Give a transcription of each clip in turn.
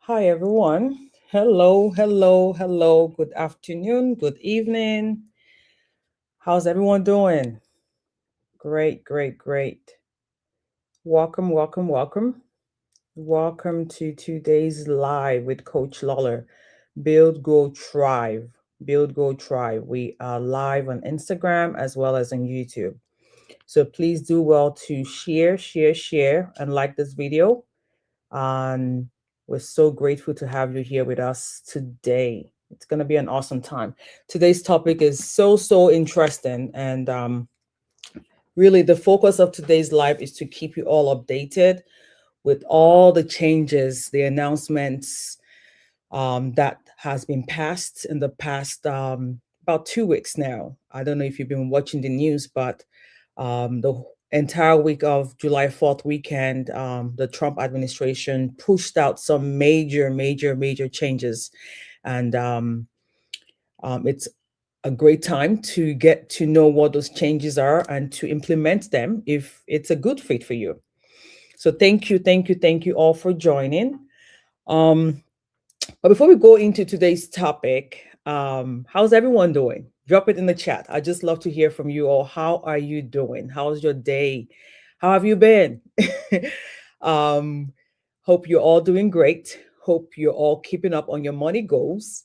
Hi, everyone. Hello, hello, hello. Good afternoon, good evening. How's everyone doing? Great, great, great. Welcome, welcome, welcome. Welcome to today's live with Coach Lawler. Build, Grow, Thrive. Build, Grow, Thrive. We are live on Instagram as well as on YouTube. So please do well to share, and like this video. And we're so grateful to have you here with us today. It's going to be an awesome time. Today's topic is so interesting. And really, the focus of today's live is to keep you all updated with all the changes, the announcements that has been passed in the past about 2 weeks now. I don't know if you've been watching the news, but the entire week of July 4th weekend, the Trump administration pushed out some major changes. And it's a great time to get to know what those changes are and to implement them if it's a good fit for you. So thank you all for joining. But before we go into today's topic, how's everyone doing? Drop it in the chat. I just love to hear from you all. How are you doing? How's your day? How have you been? um, hope you're all doing great. Hope you're all keeping up on your money goals.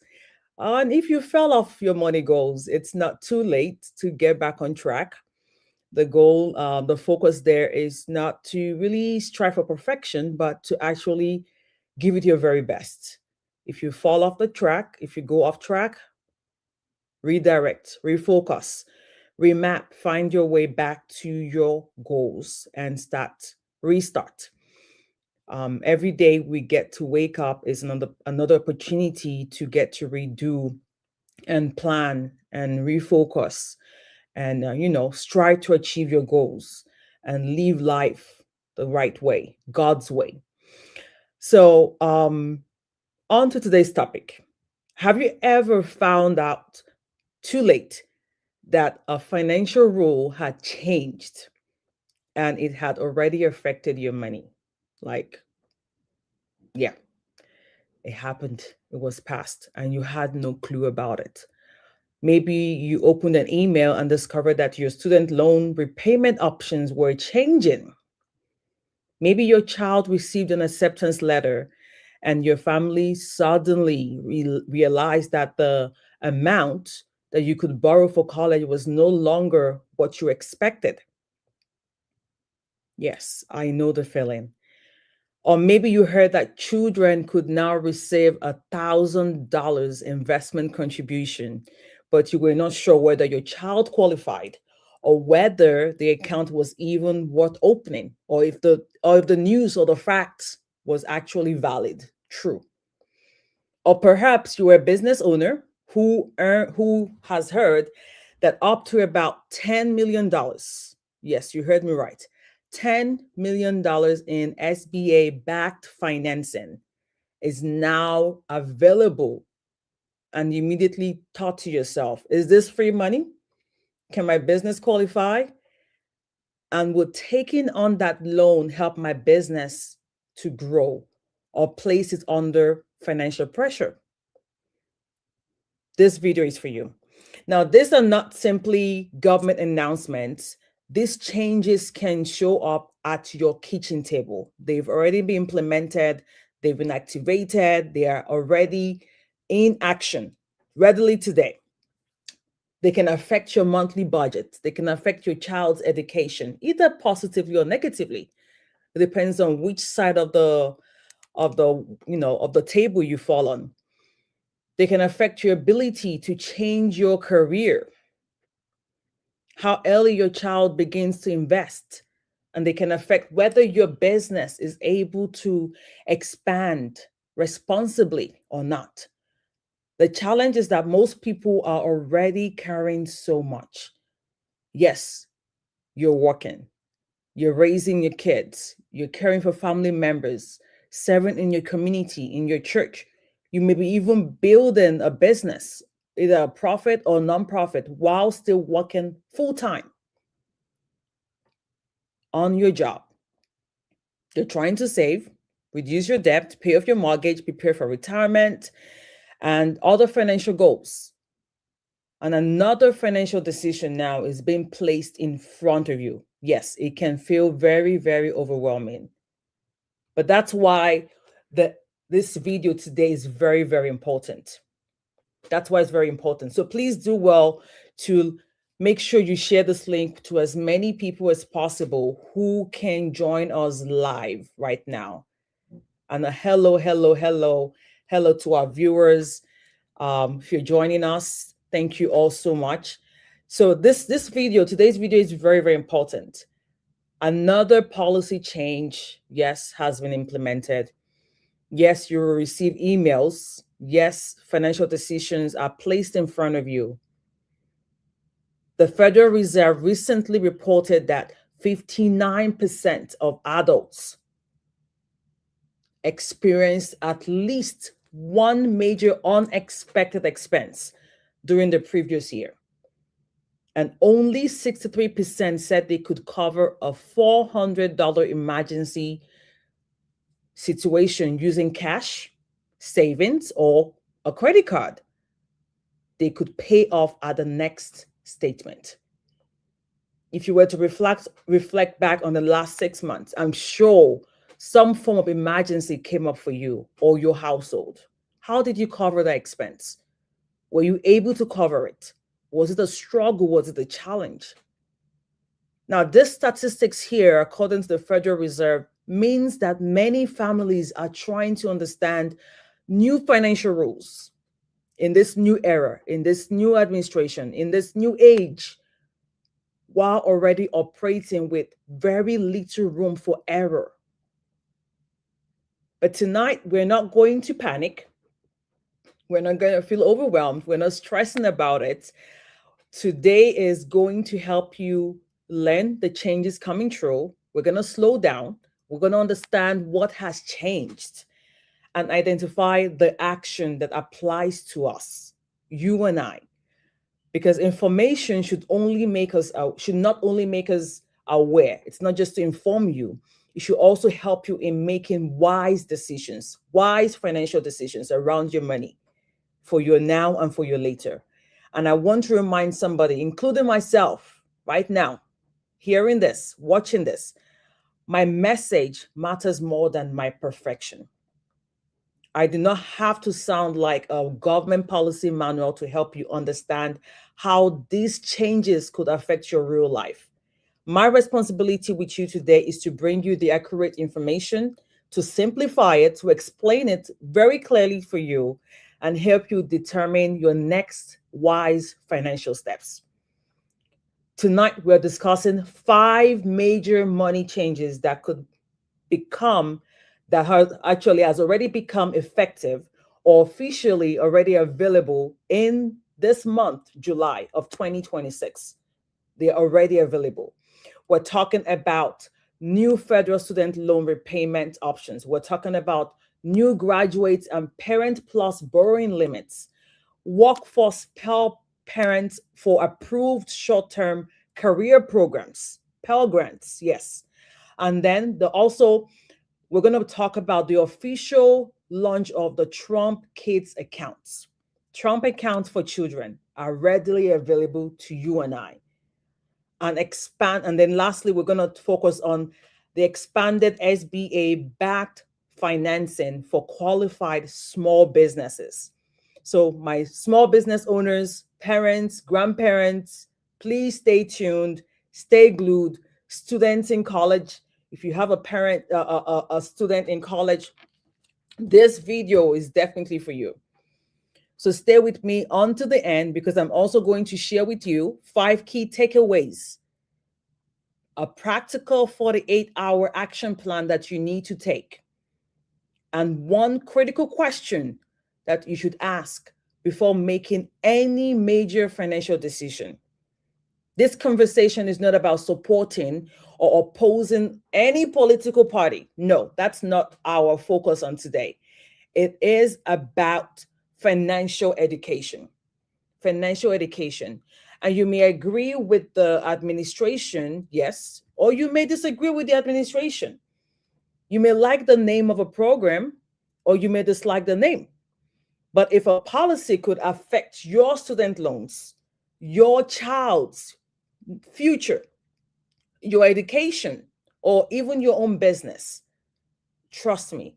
And if you fell off your money goals, it's not too late to get back on track. The goal, the focus there is not to really strive for perfection, but to actually give it your very best. If you fall off the track, if you go off track, redirect, refocus, remap, find your way back to your goals and restart. Every day we get to wake up is another opportunity to get to redo and plan and refocus and strive to achieve your goals and live life the right way, God's way. So on to today's topic. Have you ever found out too late that a financial rule had changed and it had already affected your money? Like, yeah, it happened, it was passed, and you had no clue about it. Maybe you opened an email and discovered that your student loan repayment options were changing. Maybe your child received an acceptance letter and your family suddenly realized that the amount that you could borrow for college was no longer what you expected. Yes, I know the feeling. Or maybe you heard that children could now receive $1,000 investment contribution, but you were not sure whether your child qualified or whether the account was even worth opening, or if the news or the facts was actually valid, true. Or perhaps you were a business owner who has heard that up to about $10 million, yes, you heard me right, $10 million in SBA backed financing is now available. And you immediately thought to yourself, is this free money? Can my business qualify? And will taking on that loan help my business to grow or place it under financial pressure? This video is for you. Now, these are not simply government announcements. These changes can show up at your kitchen table. They've already been implemented, they've been activated, they are already in action readily today. They can affect your monthly budget. They can affect your child's education, either positively or negatively. It depends on which side of the table you fall on. They can affect your ability to change your career, how early your child begins to invest, and they can affect whether your business is able to expand responsibly or not. The challenge is that most people are already carrying so much. Yes, you're working, you're raising your kids, you're caring for family members, serving in your community, in your church. You may be even building a business, either a profit or nonprofit, while still working full time on your job. You're trying to save, reduce your debt, pay off your mortgage, prepare for retirement, and other financial goals. And another financial decision now is being placed in front of you. Yes, it can feel very, very overwhelming. But that's why this video today is very, very important. That's why it's very important. So please do well to make sure you share this link to as many people as possible who can join us live right now. And a hello to our viewers. If you're joining us, thank you all so much. So today's video is very, very important. Another policy change, yes, has been implemented. Yes, you will receive emails. Yes, financial decisions are placed in front of you. The Federal Reserve recently reported that 59% of adults experienced at least one major unexpected expense during the previous year. And only 63% said they could cover a $400 emergency situation using cash, savings, or a credit card. They could pay off at the next statement. If you were to reflect back on the last 6 months, I'm sure some form of emergency came up for you or your household. How did you cover that expense? Were you able to cover it? Was it a struggle? Was it a challenge? Now, this statistics here, according to the Federal Reserve, means that many families are trying to understand new financial rules in this new era, in this new administration, in this new age, while already operating with very little room for error. But tonight, we're not going to panic. We're not going to feel overwhelmed. We're not stressing about it. Today is going to help you learn the changes coming through. We're going to slow down. We're going to understand what has changed and identify the action that applies to us, you and I. Because information should not only make us aware. It's not just to inform you. It should also help you in making wise decisions, wise financial decisions around your money for your now and for your later. And I want to remind somebody, including myself, right now, hearing this, watching this, my message matters more than my perfection. I do not have to sound like a government policy manual to help you understand how these changes could affect your real life. My responsibility with you today is to bring you the accurate information, to simplify it, to explain it very clearly for you, and help you determine your next wise financial steps. Tonight, we're discussing 5 major money changes that has already become effective or officially already available in this month, July of 2026. They're already available. We're talking about new federal student loan repayment options. We're talking about new graduates and parent plus borrowing limits, workforce Pell parents for approved short-term career programs, Pell grants, yes. And then we're going to talk about the official launch of the Trump Kids accounts. Trump accounts for children are readily available to you and I. And then lastly, we're going to focus on the expanded SBA backed financing for qualified small businesses. So my small business owners, parents, grandparents, please stay tuned, stay glued. Students in college, if you have a student in college, this video is definitely for you. So stay with me until the end, because I'm also going to share with you 5 key takeaways, a practical 48-hour action plan that you need to take, and 1 critical question that you should ask before making any major financial decision. This conversation is not about supporting or opposing any political party. No, that's not our focus on today. It is about financial education. Financial education. And you may agree with the administration, yes, or you may disagree with the administration. You may like the name of a program, or you may dislike the name. But if a policy could affect your student loans, your child's future, your education, or even your own business, trust me,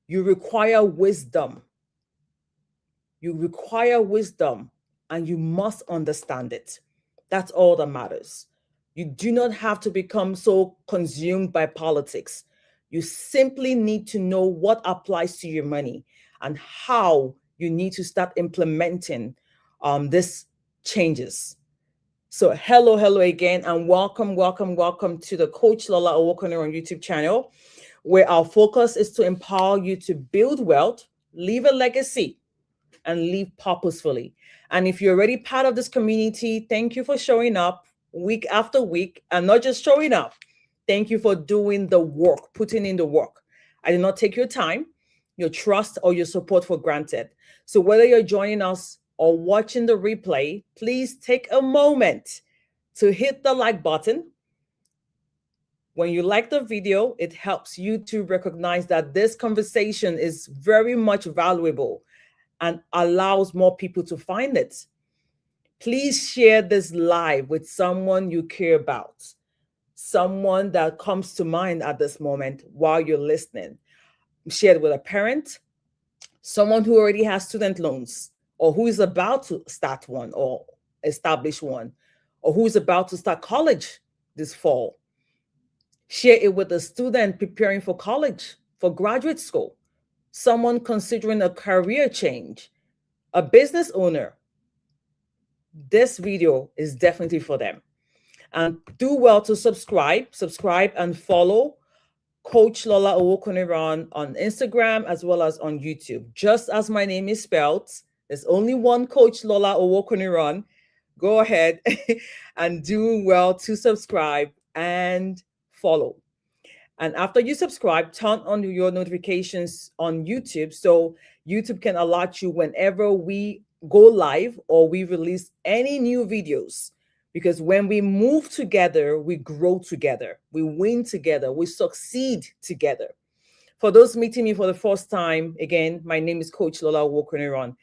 you require wisdom. You require wisdom, and you must understand it. That's all that matters. You do not have to become so consumed by politics. You simply need to know what applies to your money and how you need to start implementing these changes. So hello again, and welcome to the Coach Lola Owokoniro on YouTube channel, where our focus is to empower you to build wealth, leave a legacy, and live purposefully. And if you're already part of this community, thank you for showing up week after week, and not just showing up. Thank you for doing the work, putting in the work. I did not take your time, your trust, or your support for granted. So whether you're joining us or watching the replay, please take a moment to hit the like button. When you like the video, it helps YouTube recognize that this conversation is very much valuable and allows more people to find it. Please share this live with someone you care about, someone that comes to mind at this moment while you're listening. Share it with a parent, someone who already has student loans, or who is about to start one or establish one, or who is about to start college this fall. Share it with a student preparing for college, for graduate school, someone considering a career change, a business owner. This video is definitely for them. And do well to subscribe and follow Coach Lola Owokoniro on Instagram as well as on YouTube. Just as my name is spelled, there's only one Coach Lola Owokoniro. Go ahead and do well to subscribe and follow. And after you subscribe, turn on your notifications on YouTube so YouTube can alert you whenever we go live or we release any new videos. Because when we move together, we grow together, we win together, we succeed together. For those meeting me for the first time, again, my name is Coach Lola Owokoniro.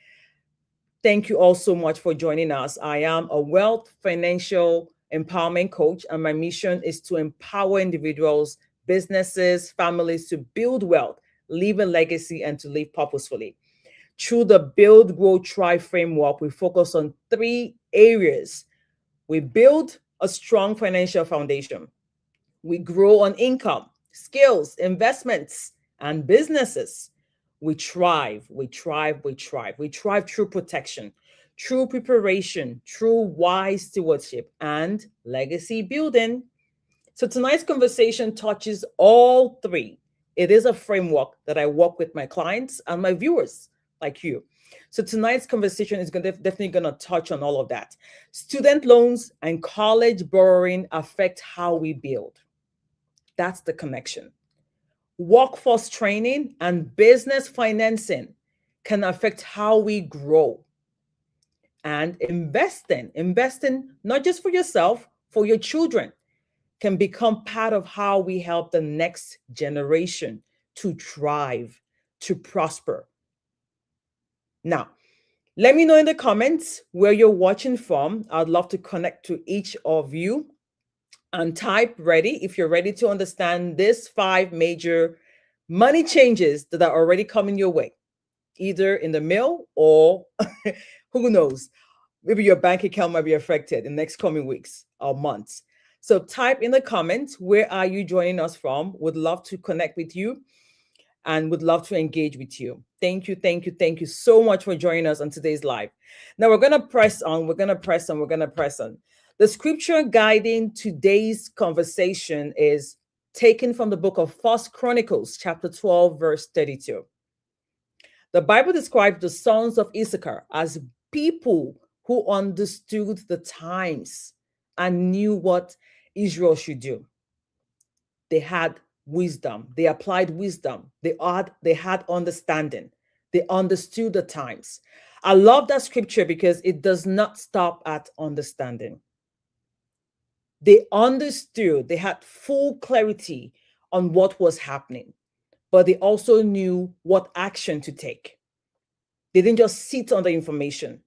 Thank you all so much for joining us. I am a wealth financial empowerment coach, and my mission is to empower individuals, businesses, families to build wealth, leave a legacy, and to live purposefully. Through the Build, Grow, Try framework, we focus on 3 areas. We build a strong financial foundation. We grow on income, skills, investments, and businesses. We thrive through protection, through preparation, through wise stewardship, and legacy building. So tonight's conversation touches all 3. It is a framework that I work with my clients and my viewers like you. So tonight's conversation is definitely going to touch on all of that. Student loans and college borrowing affect how we build. That's the connection. Workforce training and business financing can affect how we grow. And investing not just for yourself, for your children, can become part of how we help the next generation to thrive, to prosper. Now, let me know in the comments where you're watching from. I'd love to connect to each of you, and type ready if you're ready to understand these 5 major money changes that are already coming your way, either in the mail or who knows, maybe your bank account might be affected in the next coming weeks or months. So type in the comments, where are you joining us from? Would love to connect with you and would love to engage with you. Thank you, thank you, thank you so much for joining us on today's live. Now we're going to press on, we're going to press on, we're going to press on. The scripture guiding today's conversation is taken from the book of First Chronicles, chapter 12, verse 32. The Bible describes the sons of Issachar as people who understood the times and knew what Israel should do. They had wisdom. They applied wisdom. They had understanding. They understood the times. I love that scripture because it does not stop at understanding. They understood. They had full clarity on what was happening, but they also knew what action to take. They didn't just sit on the information.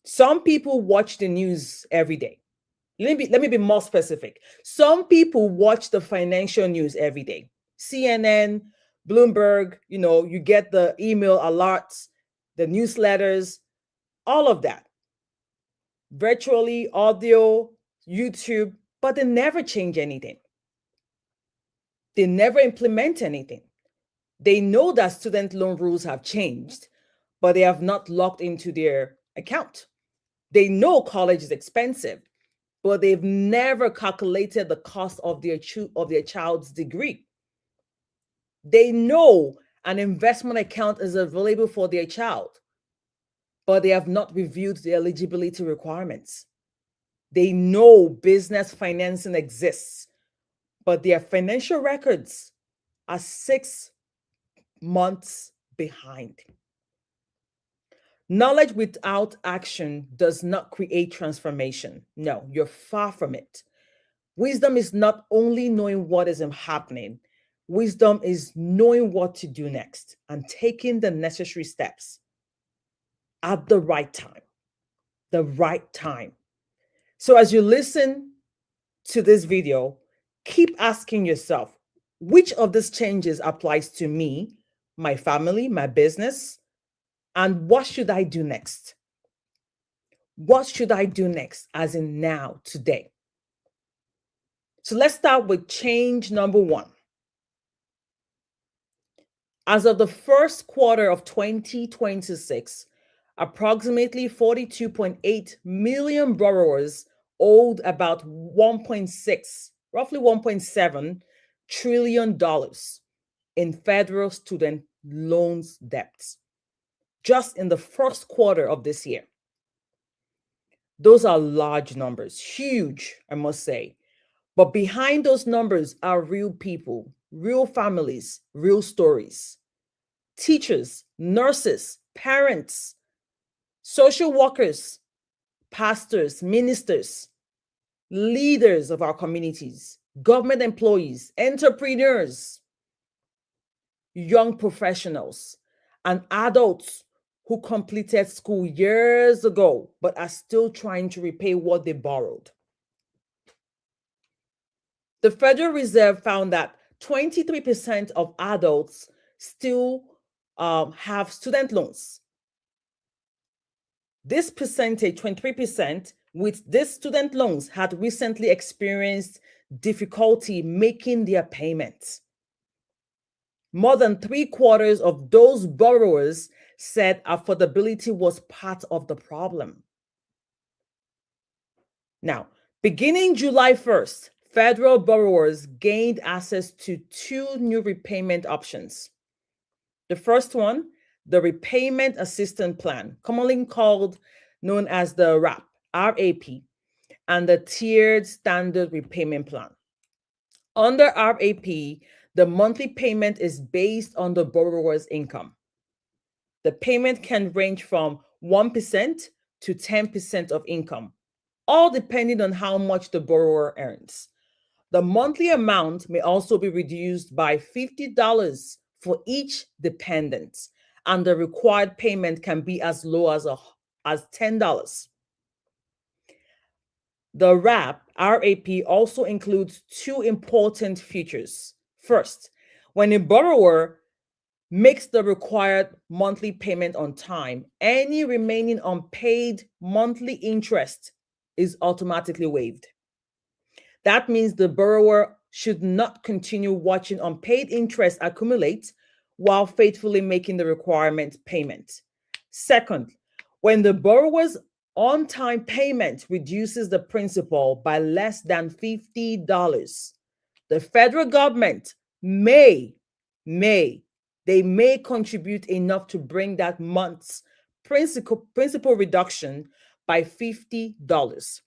Some people watch the news every day. Let me be more specific. Some people watch the financial news every day. CNN, Bloomberg, you get the email alerts, the newsletters, all of that. Virtually, audio, YouTube, but they never change anything. They never implement anything. They know that student loan rules have changed, but they have not logged into their account. They know college is expensive, but they've never calculated the cost of their child's degree. They know an investment account is available for their child, but they have not reviewed the eligibility requirements. They know business financing exists, but their financial records are 6 months behind. Knowledge without action does not create transformation. No, you're far from it. Wisdom is not only knowing what is happening, wisdom is knowing what to do next and taking the necessary steps at the right time. The right time. So as you listen to this video, keep asking yourself, which of these changes applies to me, my family, my business, and what should I do next? What should I do next, as in now, today? So let's start with change number 1. As of the first quarter of 2026, approximately 42.8 million borrowers owed about roughly $1.7 trillion in federal student loans debts, just in the first quarter of this year. Those are large numbers, huge, I must say. But behind those numbers are real people, real families, real stories. Teachers, nurses, parents, social workers, pastors, ministers, leaders of our communities, government employees, entrepreneurs, young professionals, and adults who completed school years ago but are still trying to repay what they borrowed. The Federal Reserve found that 23% of adults still have student loans. This percentage, 23%, with these student loans had recently experienced difficulty making their payments. More than 3/4 of those borrowers said affordability was part of the problem. Now, beginning July 1st, federal borrowers gained access to 2 new repayment options. The first one, the Repayment Assistance Plan, commonly known as the RAP, and the Tiered Standard Repayment Plan. Under RAP, the monthly payment is based on the borrower's income. The payment can range from 1% to 10% of income, all depending on how much the borrower earns. The monthly amount may also be reduced by $50 for each dependent, and the required payment can be as low as $10. The RAP also includes two important features. First, when a borrower makes the required monthly payment on time, any remaining unpaid monthly interest is automatically waived. That means the borrower should not continue watching unpaid interest accumulate while faithfully making the requirement payment. Second, when the borrower's on time payment reduces the principal by less than $50, the federal government may they may contribute enough to bring that month's principal reduction by $50.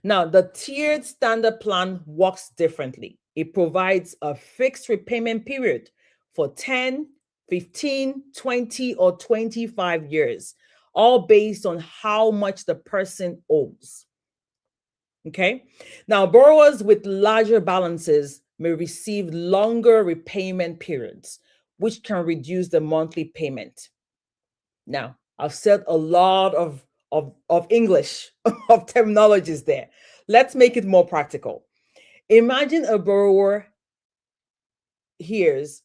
Now, the tiered standard plan works differently. It provides a fixed repayment period for 10, 15, 20, or 25 years, all based on how much the person owes. Okay. Now, borrowers with larger balances may receive longer repayment periods, which can reduce the monthly payment. Now, I've said a lot of English, of terminologies there. Let's make it more practical. Imagine a borrower hears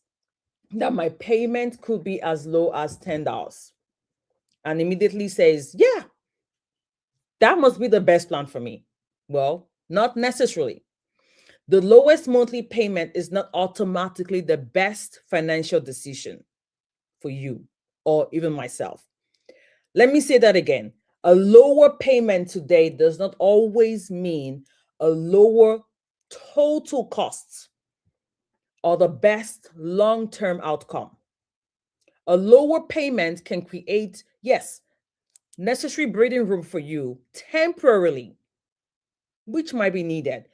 that my payment could be as low as $10 and immediately says, yeah, that must be the best plan for me. Well, not necessarily. The lowest monthly payment is not automatically the best financial decision for you or even myself. Let me say that again. A lower payment today does not always mean a lower total cost or the best long-term outcome. A lower payment can create, yes, necessary breathing room for you temporarily, which might be needed.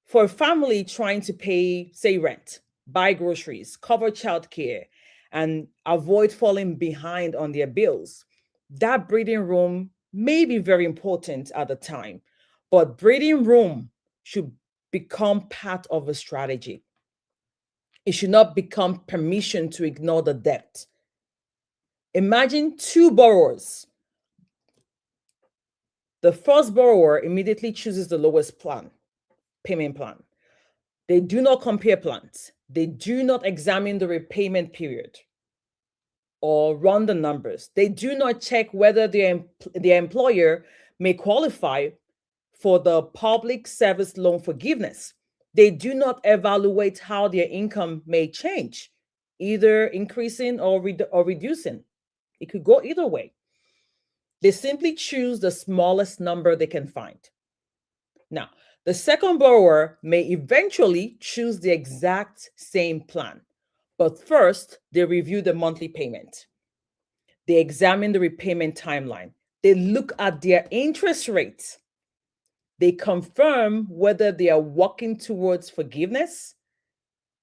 For a family trying to pay, say, rent, buy groceries, cover childcare, and avoid falling behind on their bills, that breathing room may be very important at the time, but breathing room should become part of a strategy. It should not become permission to ignore the debt. Imagine two borrowers. The first borrower immediately chooses the lowest payment plan. They do not compare plans. They do not examine the repayment period or run the numbers. They do not check whether their employer may qualify for the public service loan forgiveness. They do not evaluate how their income may change, either increasing or reducing. It could go either way. They simply choose the smallest number they can find. Now, the second borrower may eventually choose the exact same plan, but first they review the monthly payment. They examine the repayment timeline. They look at their interest rates. They confirm whether they are working towards forgiveness.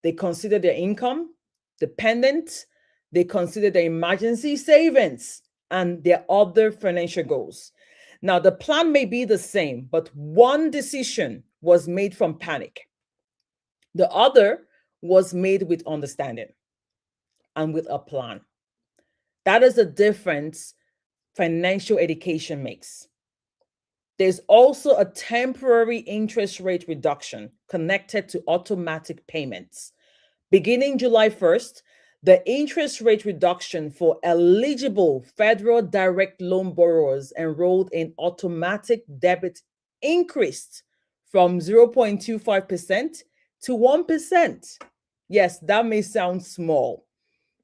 They consider their income, dependent. They consider their emergency savings and their other financial goals. Now, the plan may be the same, but one decision was made from panic. The other was made with understanding and with a plan. That is the difference financial education makes. There's also a temporary interest rate reduction connected to automatic payments. Beginning July 1st, the interest rate reduction for eligible federal direct loan borrowers enrolled in automatic debit increased from 0.25% to 1%. Yes, that may sound small,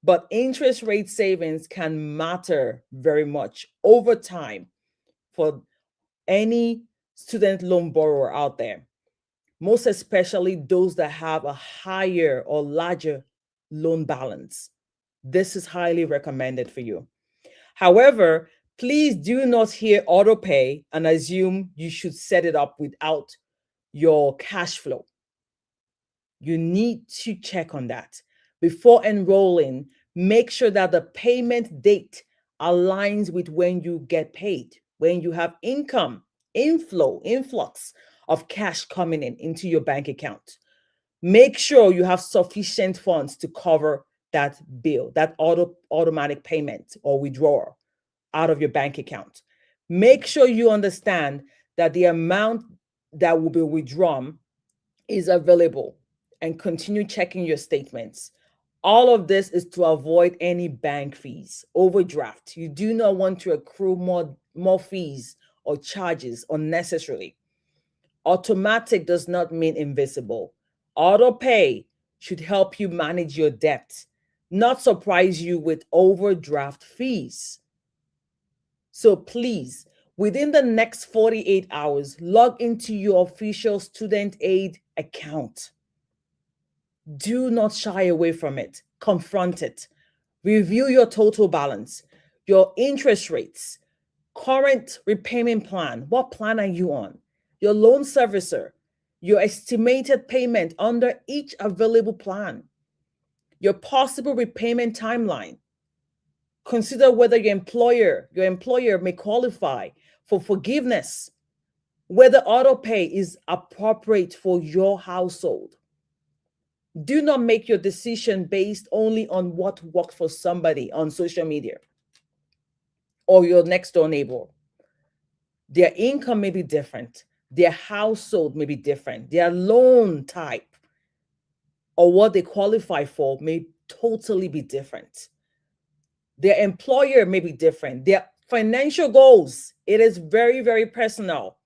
but interest rate savings can matter very much over time for any student loan borrower out there, most especially those that have a higher or larger loan balance. This is highly recommended for you. However, please do not hear auto pay and assume you should set it up without your cash flow. You need to check on that. Before enrolling, make sure that the payment date aligns with when you get paid, when you have income, influx of cash coming in into your bank account. Make sure you have sufficient funds to cover that bill, that automatic payment or withdrawal out of your bank account. Make sure you understand that the amount that will be withdrawn is available, and continue checking your statements. All of this is to avoid any bank fees, overdraft. You do not want to accrue more fees or charges unnecessarily. Automatic does not mean invisible. Auto pay should help you manage your debt, not surprise you with overdraft fees. So please, within the next 48 hours, log into your official student aid account. Do not shy away from it. Confront it. Review your total balance, your interest rates, current repayment plan. What plan are you on? Your loan servicer, your estimated payment under each available plan, your possible repayment timeline. Consider whether your employer may qualify for forgiveness, whether auto pay is appropriate for your household. Do not make your decision based only on what worked for somebody on social media or your next door neighbor. Their income may be different. Their household may be different. Their loan type or what they qualify for may totally be different. Their employer may be different. Their financial goals, it is very, very personal.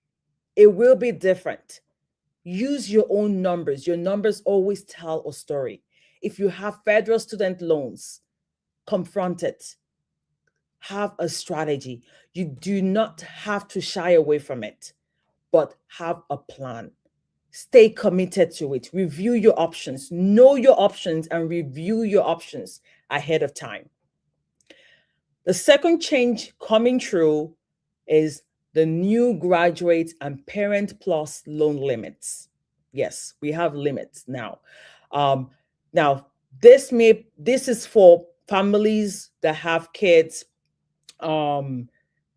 It will be different. Use your own numbers. Your numbers always tell a story. If you have federal student loans, confront it. Have a strategy. You do not have to shy away from it, but have a plan. Stay committed to it. Review your options. Know your options and review your options ahead of time. The second change coming through is the new graduate and parent plus loan limits. Yes, we have limits now. Now this is for families that have kids in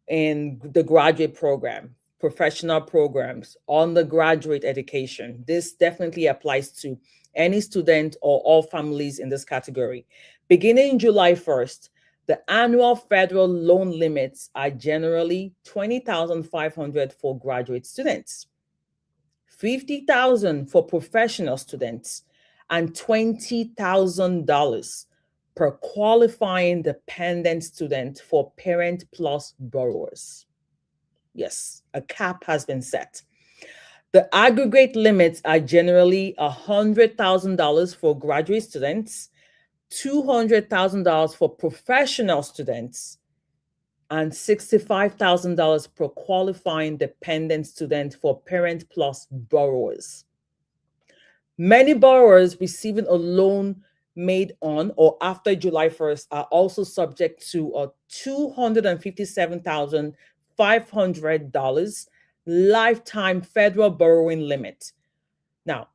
the graduate program, professional programs, undergraduate education. This definitely applies to any student or all families in this category. Beginning July 1st, the annual federal loan limits are generally $20,500 for graduate students, $50,000 for professional students, and $20,000 per qualifying dependent student for parent plus borrowers. Yes, a cap has been set. The aggregate limits are generally $100,000 for graduate students, $200,000 for professional students, and $65,000 per qualifying dependent student for parent plus borrowers. Many borrowers receiving a loan made on or after July 1st are also subject to a $257,500 lifetime federal borrowing limit. Now,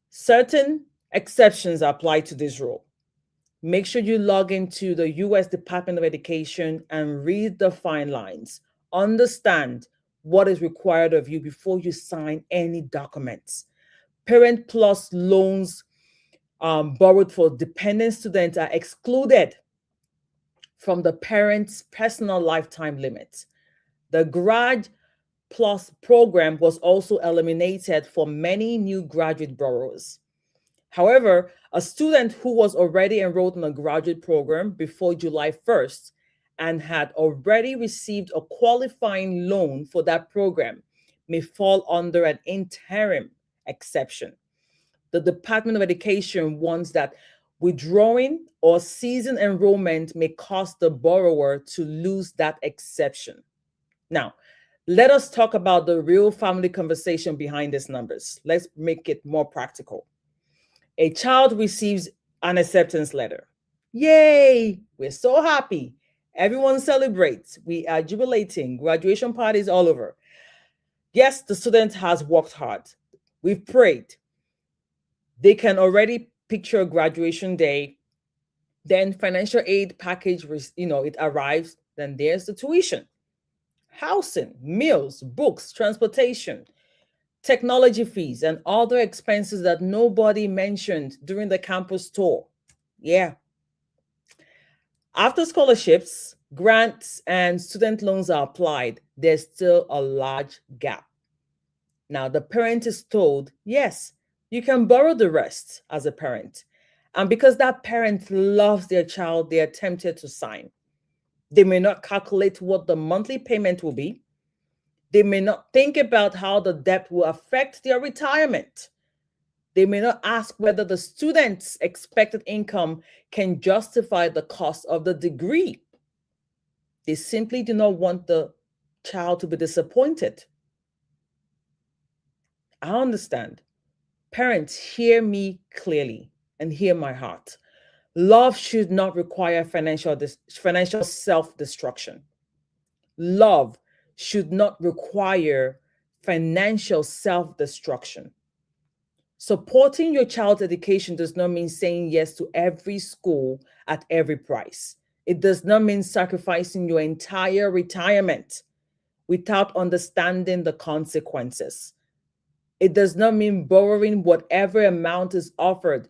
certain exceptions apply to this rule. Make sure you log into the U.S. Department of Education and read the fine lines. Understand what is required of you before you sign any documents. Parent plus loans borrowed for dependent students are excluded from the parent's personal lifetime limit. The Grad Plus program was also eliminated for many new graduate borrowers. However, a student who was already enrolled in a graduate program before July 1st and had already received a qualifying loan for that program may fall under an interim exception. The Department of Education warns that withdrawing or ceasing enrollment may cause the borrower to lose that exception. Now, let us talk about the real family conversation behind these numbers. Let's make it more practical. A child receives an acceptance letter. Yay! We're so happy. Everyone celebrates. We are jubilating. Graduation parties all over. Yes, the student has worked hard. We've prayed. They can already picture a graduation day, then financial aid package, it arrives, then there's the tuition, housing, meals, books, transportation, technology fees, and other expenses that nobody mentioned during the campus tour. Yeah. After scholarships, grants, and student loans are applied, there's still a large gap. Now, the parent is told, yes, you can borrow the rest as a parent. And because that parent loves their child, they are tempted to sign. They may not calculate what the monthly payment will be. They may not think about how the debt will affect their retirement. They may not ask whether the student's expected income can justify the cost of the degree. They simply do not want the child to be disappointed. I understand. Parents, hear me clearly and hear my heart. Love should not require financial self-destruction. Love should not require financial self-destruction. Supporting your child's education does not mean saying yes to every school at every price. It does not mean sacrificing your entire retirement without understanding the consequences. It does not mean borrowing whatever amount is offered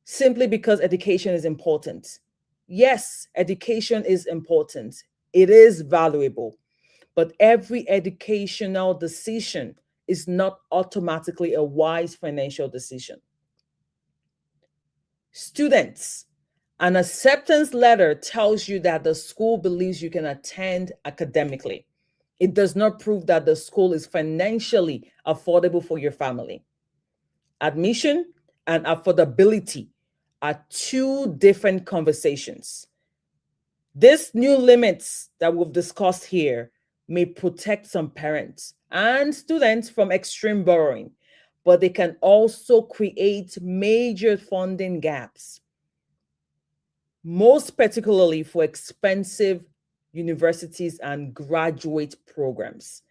simply because education is important. Yes, education is important. It is valuable. But every educational decision is not automatically a wise financial decision. Students, an acceptance letter tells you that the school believes you can attend academically. It does not prove that the school is financially affordable for your family. Admission and affordability are two different conversations. These new limits that we've discussed here may protect some parents and students from extreme borrowing, but they can also create major funding gaps, most particularly for expensive universities and graduate programs.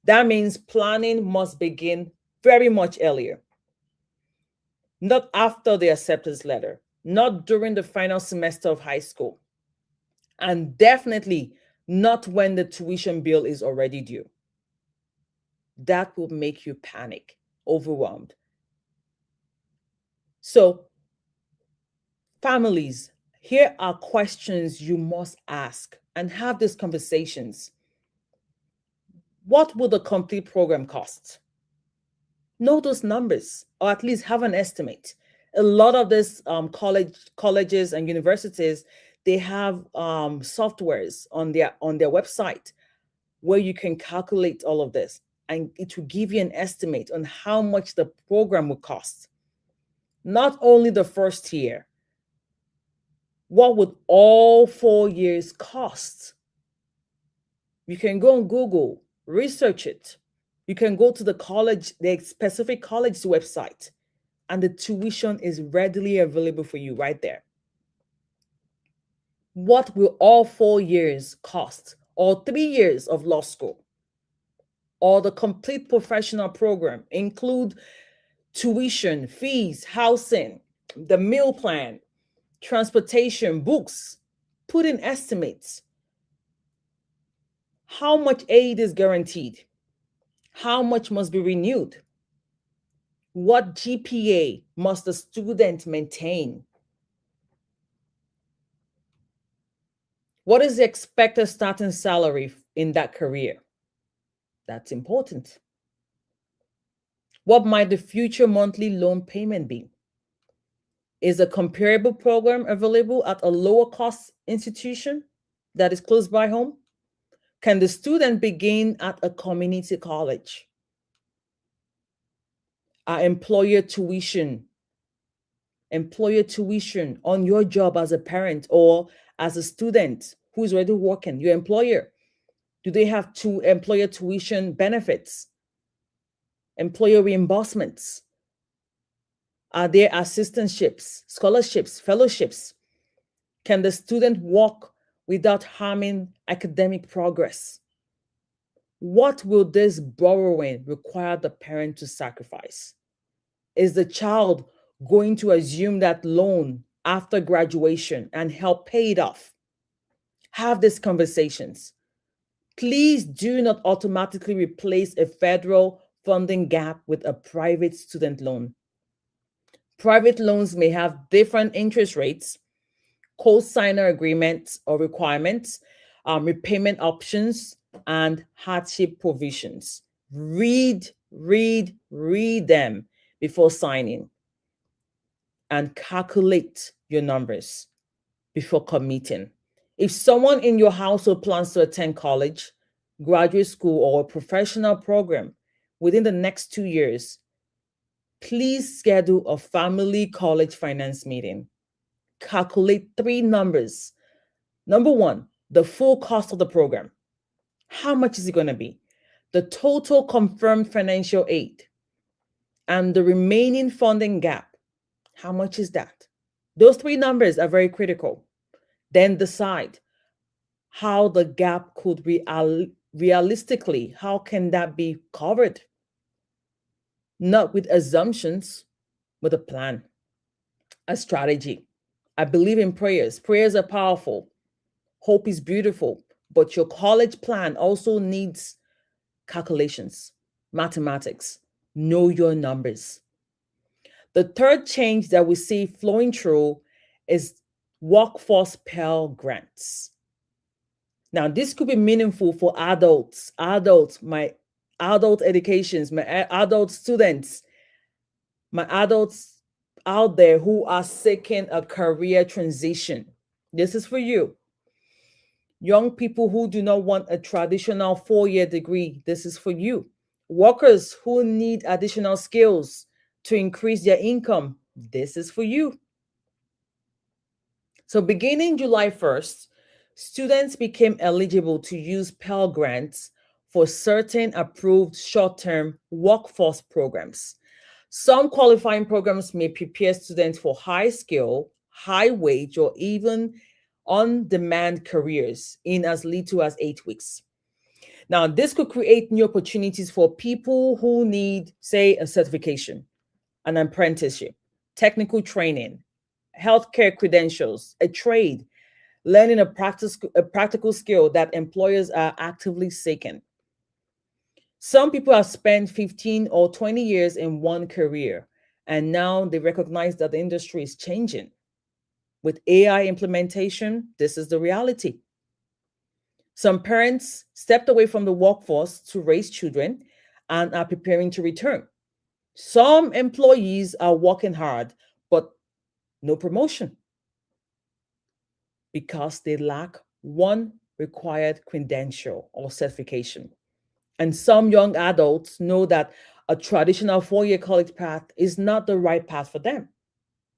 That means planning must begin very much earlier, not after the acceptance letter, not during the final semester of high school, and definitely not when the tuition bill is already due. That will make you panic, overwhelmed. So, families, here are questions you must ask and have these conversations. What will the complete program cost? Know those numbers, or at least have an estimate. A lot of these colleges and universities, they have softwares on their website where you can calculate all of this, and it will give you an estimate on how much the program will cost. Not only the first year, what would all 4 years cost? You can go on Google, research it. You can go to the specific college's website, and the tuition is readily available for you right there. What will all 4 years cost, or 3 years of law school, or the complete professional program include tuition, fees, housing, the meal plan, transportation, books? Put in estimates. How much aid is guaranteed? How much must be renewed? What GPA must the student maintain? What is the expected starting salary in that career? That's important. What might the future monthly loan payment be? Is a comparable program available at a lower cost institution that is close by home? Can the student begin at a community college? Are employer tuition on your job as a parent or as a student who is already working, your employer, do they have employer tuition benefits, employer reimbursements? Are there assistantships, scholarships, fellowships? Can the student walk without harming academic progress? What will this borrowing require the parent to sacrifice? Is the child going to assume that loan after graduation and help pay it off? Have these conversations. Please do not automatically replace a federal funding gap with a private student loan. Private loans may have different interest rates, co-signer agreements or requirements, repayment options, and hardship provisions. Read them before signing and calculate your numbers before committing. If someone in your household plans to attend college, graduate school, or a professional program within the next 2 years, please schedule a family college finance meeting. Calculate 3 numbers. Number 1, the full cost of the program. How much is it going to be? The total confirmed financial aid and the remaining funding gap. How much is that? Those 3 numbers are very critical. Then decide how the gap could be realistically, how can that be covered? Not with assumptions, with a plan, a strategy. I believe in prayers. Prayers are powerful. Hope is beautiful, but your college plan also needs calculations, mathematics. Know your numbers. The third change that we see flowing through is workforce Pell Grants. Now, this could be meaningful for adults, my adult educations, my adult students, my adults out there who are seeking a career transition. This is for you. Young people who do not want a traditional 4-year degree, this is for you. Workers who need additional skills to increase their income, this is for you. So beginning July 1st, students became eligible to use Pell Grants for certain approved short-term workforce programs. Some qualifying programs may prepare students for high skill, high wage, or even on-demand careers in as little as 8 weeks. Now, this could create new opportunities for people who need, say, a certification, an apprenticeship, technical training, healthcare credentials, a trade, learning a practical skill that employers are actively seeking. Some people have spent 15 or 20 years in one career, and now they recognize that the industry is changing. With AI implementation, this is the reality. Some parents stepped away from the workforce to raise children and are preparing to return. Some employees are working hard, but no promotion because they lack one required credential or certification. And some young adults know that a traditional 4-year college path is not the right path for them.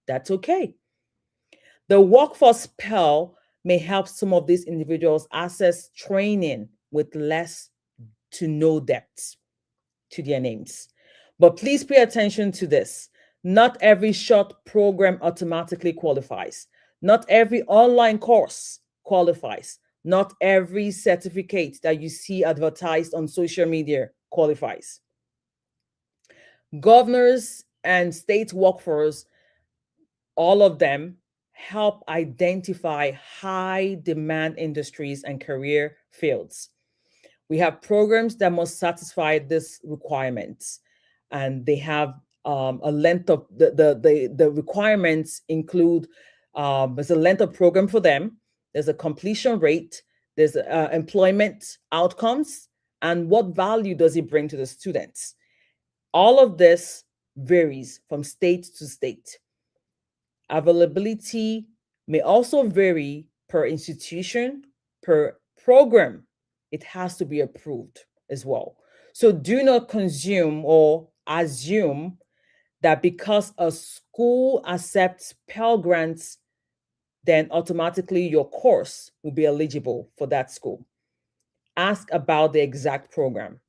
That's okay. The workforce Pell may help some of these individuals access training with less to no debts to their names. But please pay attention to this. Not every short program automatically qualifies. Not every online course qualifies. Not every certificate that you see advertised on social media qualifies. Governors and state workforce, all of them help identify high demand industries and career fields. We have programs that must satisfy these requirements, and they have a length of the requirements include there's a length of program for them, there's a completion rate, there's employment outcomes, and what value does it bring to the students. All of this varies from state to state. Availability may also vary per institution, per program. It has to be approved as well. So do not consume or assume that because a school accepts Pell Grants, then automatically your course will be eligible for that school. Ask about the exact program.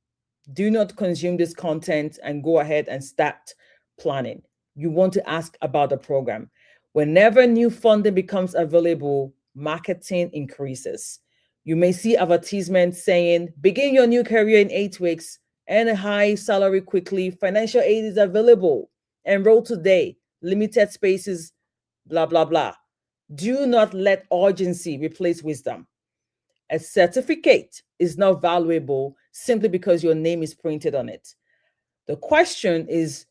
Do not consume this content and go ahead and start planning. You want to ask about the program. Whenever new funding becomes available, marketing increases. You may see advertisements saying, begin your new career in 8 weeks, earn a high salary quickly, financial aid is available, enroll today. limited spaces, blah, blah, blah. Do not let urgency replace wisdom. A certificate is not valuable simply because your name is printed on it. The question is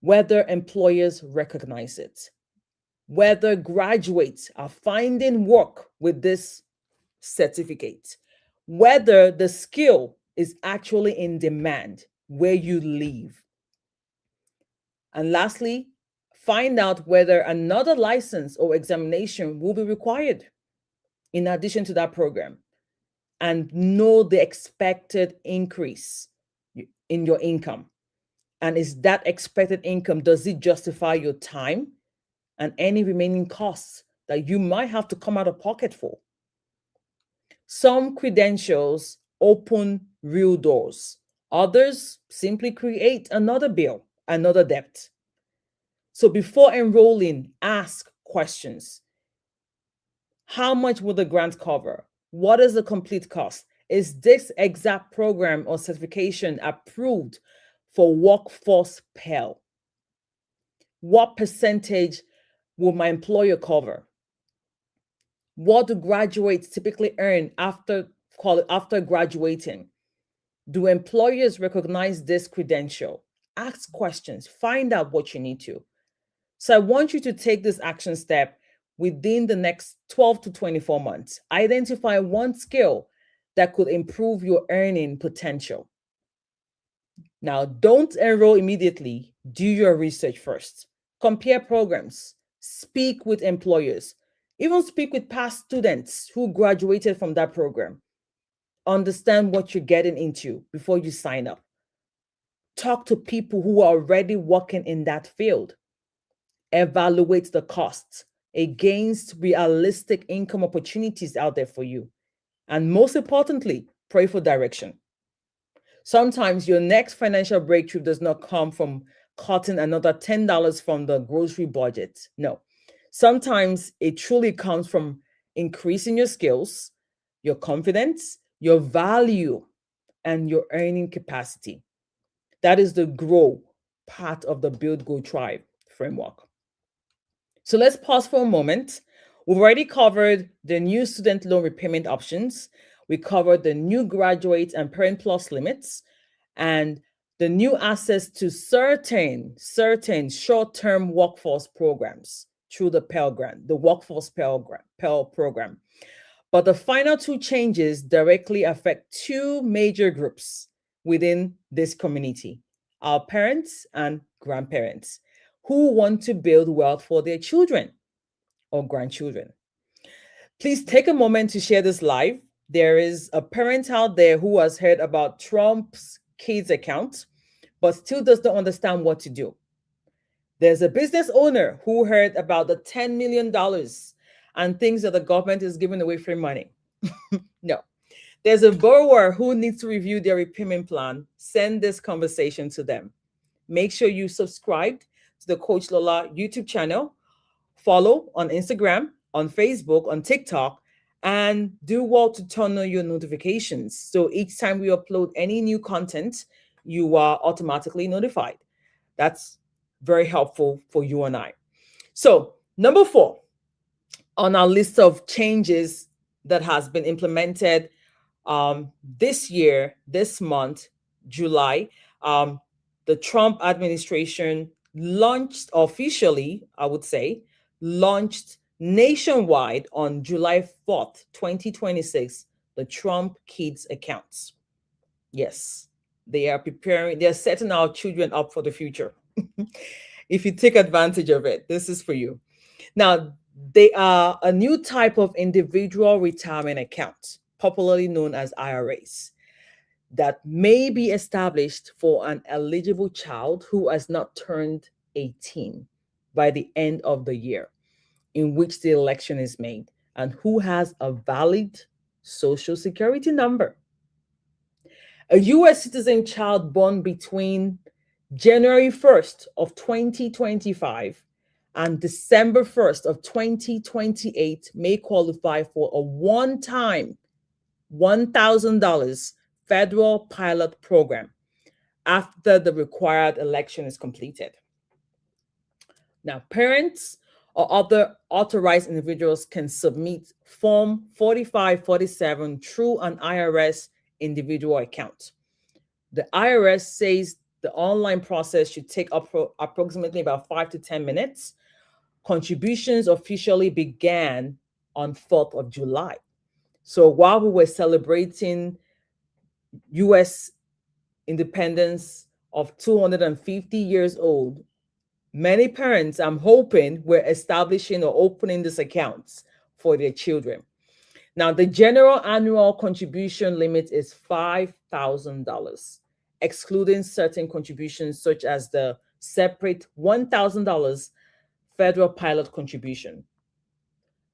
whether employers recognize it, whether graduates are finding work with this certificate, whether the skill is actually in demand where you live. And lastly, find out whether another license or examination will be required in addition to that program, and know the expected increase in your income. And is that expected income, does it justify your time and any remaining costs that you might have to come out of pocket for? Some credentials open real doors. Others simply create another bill, another debt. So before enrolling, ask questions. How much will the grant cover? What is the complete cost? Is this exact program or certification approved for workforce Pell? What percentage will my employer cover? What do graduates typically earn after graduating? Do employers recognize this credential? Ask questions, find out what you need to. So I want you to take this action step within the next 12 to 24 months. Identify one skill that could improve your earning potential. Now, don't enroll immediately. Do your research first. Compare programs. Speak with employers. Even speak with past students who graduated from that program. Understand what you're getting into before you sign up. Talk to people who are already working in that field. Evaluate the costs against realistic income opportunities out there for you. And most importantly, pray for direction. Sometimes your next financial breakthrough does not come from cutting another $10 from the grocery budget. No. Sometimes it truly comes from increasing your skills, your confidence, your value, and your earning capacity. That is the grow part of the Build, Go, Thrive framework. So let's pause for a moment. We've already covered the new student loan repayment options. We covered the new graduate and Parent Plus limits and the new access to certain short-term workforce programs through the Pell Grant, the Workforce Pell Program. But the final two changes directly affect two major groups within this community: our parents and grandparents who want to build wealth for their children or grandchildren. Please take a moment to share this live. There is a parent out there who has heard about Trump's kids account, but still does not understand what to do. There's a business owner who heard about the $10 million and thinks that the government is giving away free money. No. There's a borrower who needs to review their repayment plan. Send this conversation to them. Make sure you subscribe to the Coach Lola YouTube channel, follow on Instagram, on Facebook, on TikTok, and do well to turn on your notifications. So each time we upload any new content, you are automatically notified. That's very helpful for you and I. So number 4 on our list of changes that has been implemented this year, this month, July, the Trump administration launched officially, I would say, launched nationwide on July 4th, 2026, the Trump Kids accounts. Yes, they're setting our children up for the future. If you take advantage of it, this is for you. Now, they are a new type of individual retirement account, popularly known as IRAs, that may be established for an eligible child who has not turned 18 by the end of the year in which the election is made and who has a valid social security number. A U.S. citizen child born between January 1st of 2025 and December 1st of 2028 may qualify for a one-time $1,000 federal pilot program after the required election is completed. Now, parents or other authorized individuals can submit Form 4547 through an IRS individual account. The IRS says the online process should take approximately about 5 to 10 minutes. Contributions officially began on 4th of July. So while we were celebrating US independence of 250 years old, many parents, I'm hoping, were establishing or opening these accounts for their children. Now, the general annual contribution limit is $5,000, excluding certain contributions such as the separate $1,000 federal pilot contribution.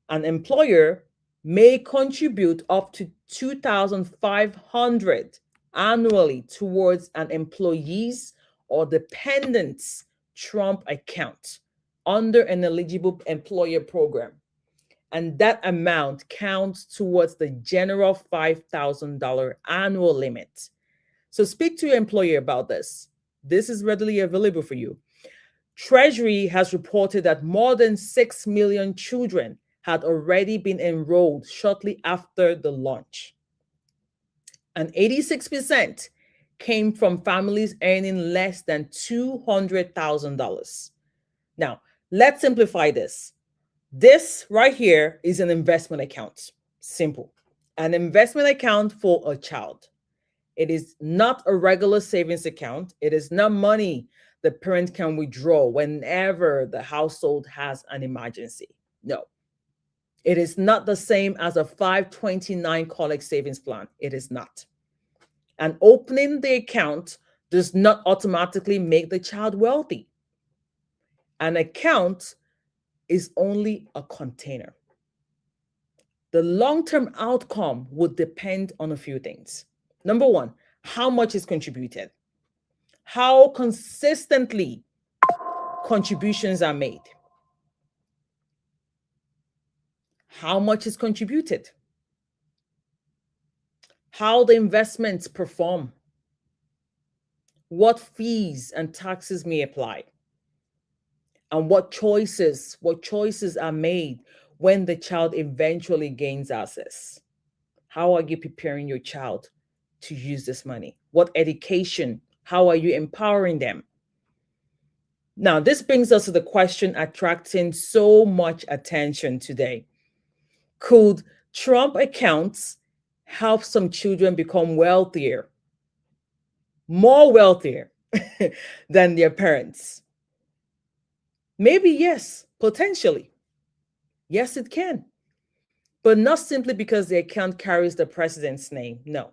An employer may contribute up to $2,500 annually towards an employee's or dependent's Trump account under an eligible employer program. And that amount counts towards the general $5,000 annual limit. So speak to your employer about this. This is readily available for you. Treasury has reported that more than 6 million children had already been enrolled shortly after the launch. And 86% came from families earning less than $200,000. Now, let's simplify this. This right here is an investment account. Simple. An investment account for a child. It is not a regular savings account. It is not money the parent can withdraw whenever the household has an emergency. No. It is not the same as a 529 college savings plan. It is not. And opening the account does not automatically make the child wealthy. An account is only a container. The long-term outcome would depend on a few things. Number one, how much is contributed? How consistently contributions are made? How much is contributed? How the investments perform? What fees and taxes may apply? And what choices are made when the child eventually gains access? How are you preparing your child to use this money? What education? How are you empowering them? Now, this brings us to the question attracting so much attention today. Could Trump accounts help some children become wealthier, more wealthier than their parents? Maybe yes, potentially. Yes, it can. But not simply because the account carries the president's name, no.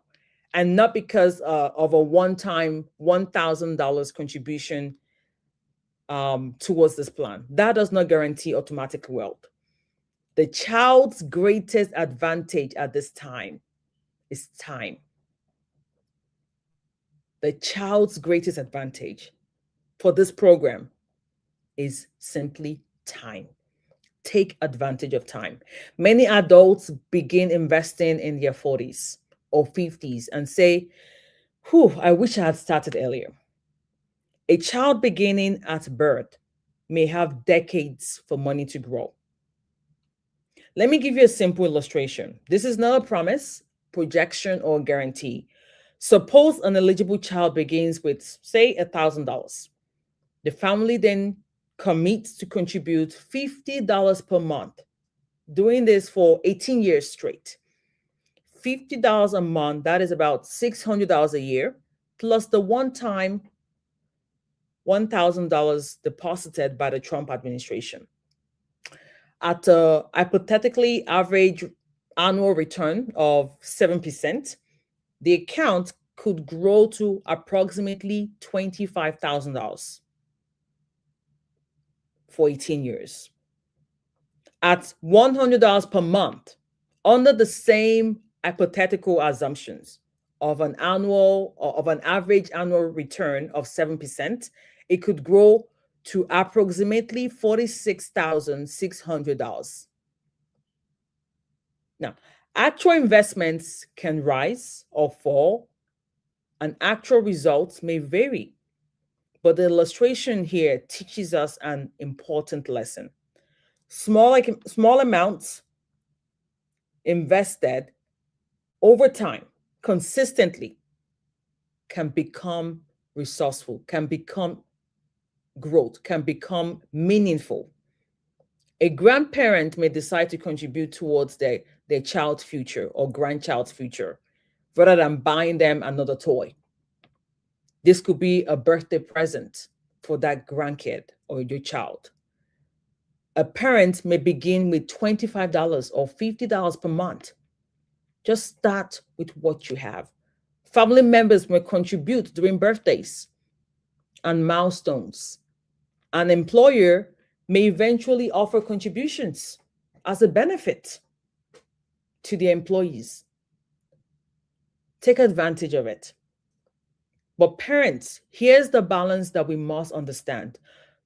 And not because of a one-time $1,000 contribution towards this plan. That does not guarantee automatic wealth. The child's greatest advantage at this time is time. The child's greatest advantage for this program is simply time. Take advantage of time. Many adults begin investing in their 40s or 50s and say, I wish I had started earlier. A child beginning at birth may have decades for money to grow. Let me give you a simple illustration. This is not a promise, projection, or guarantee. Suppose an eligible child begins with, say, $1,000. The family then commits to contribute $50 per month, doing this for 18 years straight. $50 a month, that is about $600 a year, plus the one-time $1,000 deposited by the Trump administration. At a hypothetically average annual return of 7%, the account could grow to approximately $25,000 for 18 years. At $100 per month, under the same hypothetical assumptions of an average annual return of 7%, it could grow to approximately $46,600. Now, actual investments can rise or fall, and actual results may vary. But the illustration here teaches us an important lesson. Small amounts invested over time, consistently, can become resourceful, can become growth, can become meaningful. A grandparent may decide to contribute towards their child's future or grandchild's future rather than buying them another toy. This could be a birthday present for that grandkid or your child. A parent may begin with $25 or $50 per month. Just start with what you have. Family members may contribute during birthdays and milestones. An employer may eventually offer contributions as a benefit to the employees. Take advantage of it. But parents, here's the balance that we must understand.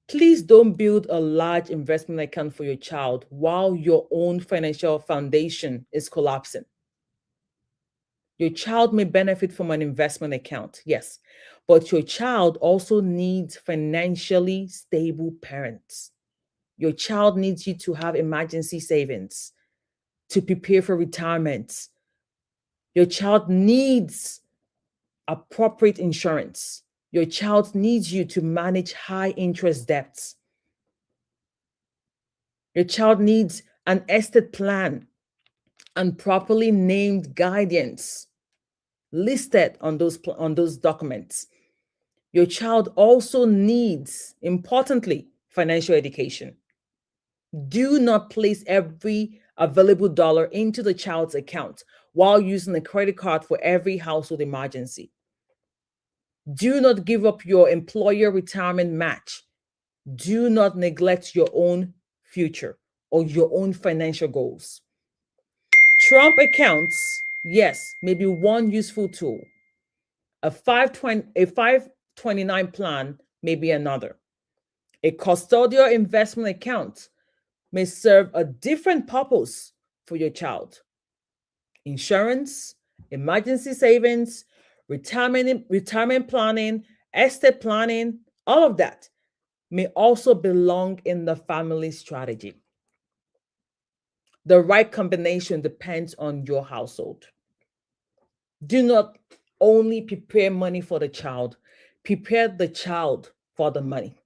Please don't build a large investment account for your child while your own financial foundation is collapsing. Your child may benefit from an investment account, yes, but your child also needs financially stable parents. Your child needs you to have emergency savings, to prepare for retirement. Your child needs appropriate insurance. Your child needs you to manage high interest debts. Your child needs an estate plan and properly named guidance listed on those documents. Your child also needs, importantly, financial education. Do not place every available dollar into the child's account while using a credit card for every household emergency. Do not give up your employer retirement match. Do not neglect your own future or your own financial goals. Trump accounts, yes, may be one useful tool. A 529 plan may be another. A custodial investment account may serve a different purpose for your child. Insurance, emergency savings, retirement planning, estate planning, all of that may also belong in the family strategy. The right combination depends on your household. Do not only prepare money for the child, prepare the child for the money.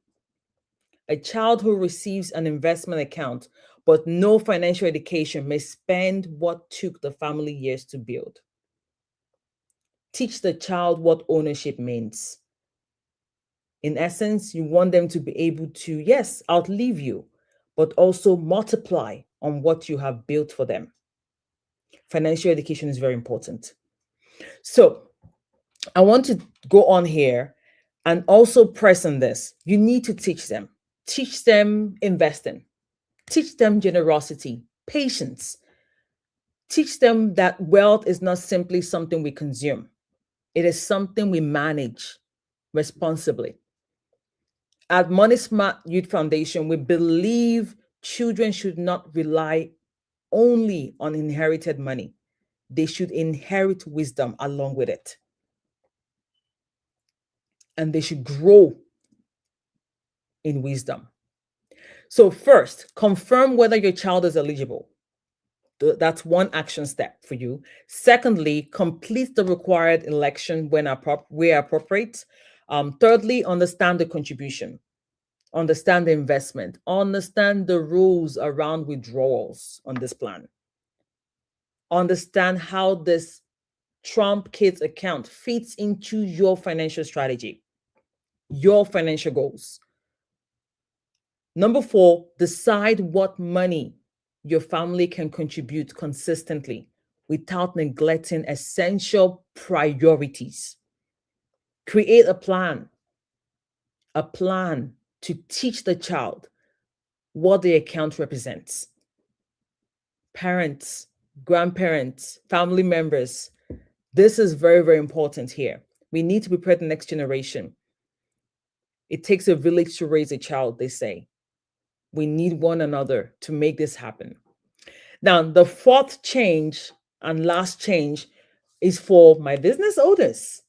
A child who receives an investment account but no financial education may spend what took the family years to build. Teach the child what ownership means. In essence, you want them to be able to, yes, outlive you, but also multiply on what you have built for them. Financial education is very important. So I want to go on here and also press on this. You need to teach them. Teach them investing. Teach them generosity, patience. Teach them that wealth is not simply something we consume. It is something we manage responsibly. At Money Smart Youth Foundation, we believe children should not rely only on inherited money. They should inherit wisdom along with it. And they should grow in wisdom. So first, confirm whether your child is eligible. That's one action step for you. Secondly, complete the required election where appropriate. Thirdly, understand the contribution, understand the investment, understand the rules around withdrawals on this plan. Understand how this Trump Kids account fits into your financial strategy, your financial goals. Number 4, decide what money your family can contribute consistently without neglecting essential priorities. Create a plan to teach the child what the account represents. Parents, grandparents, family members, this is very, very important here. We need to prepare the next generation. It takes a village to raise a child, they say. We need one another to make this happen. Now, the fourth change and last change is for my business owners.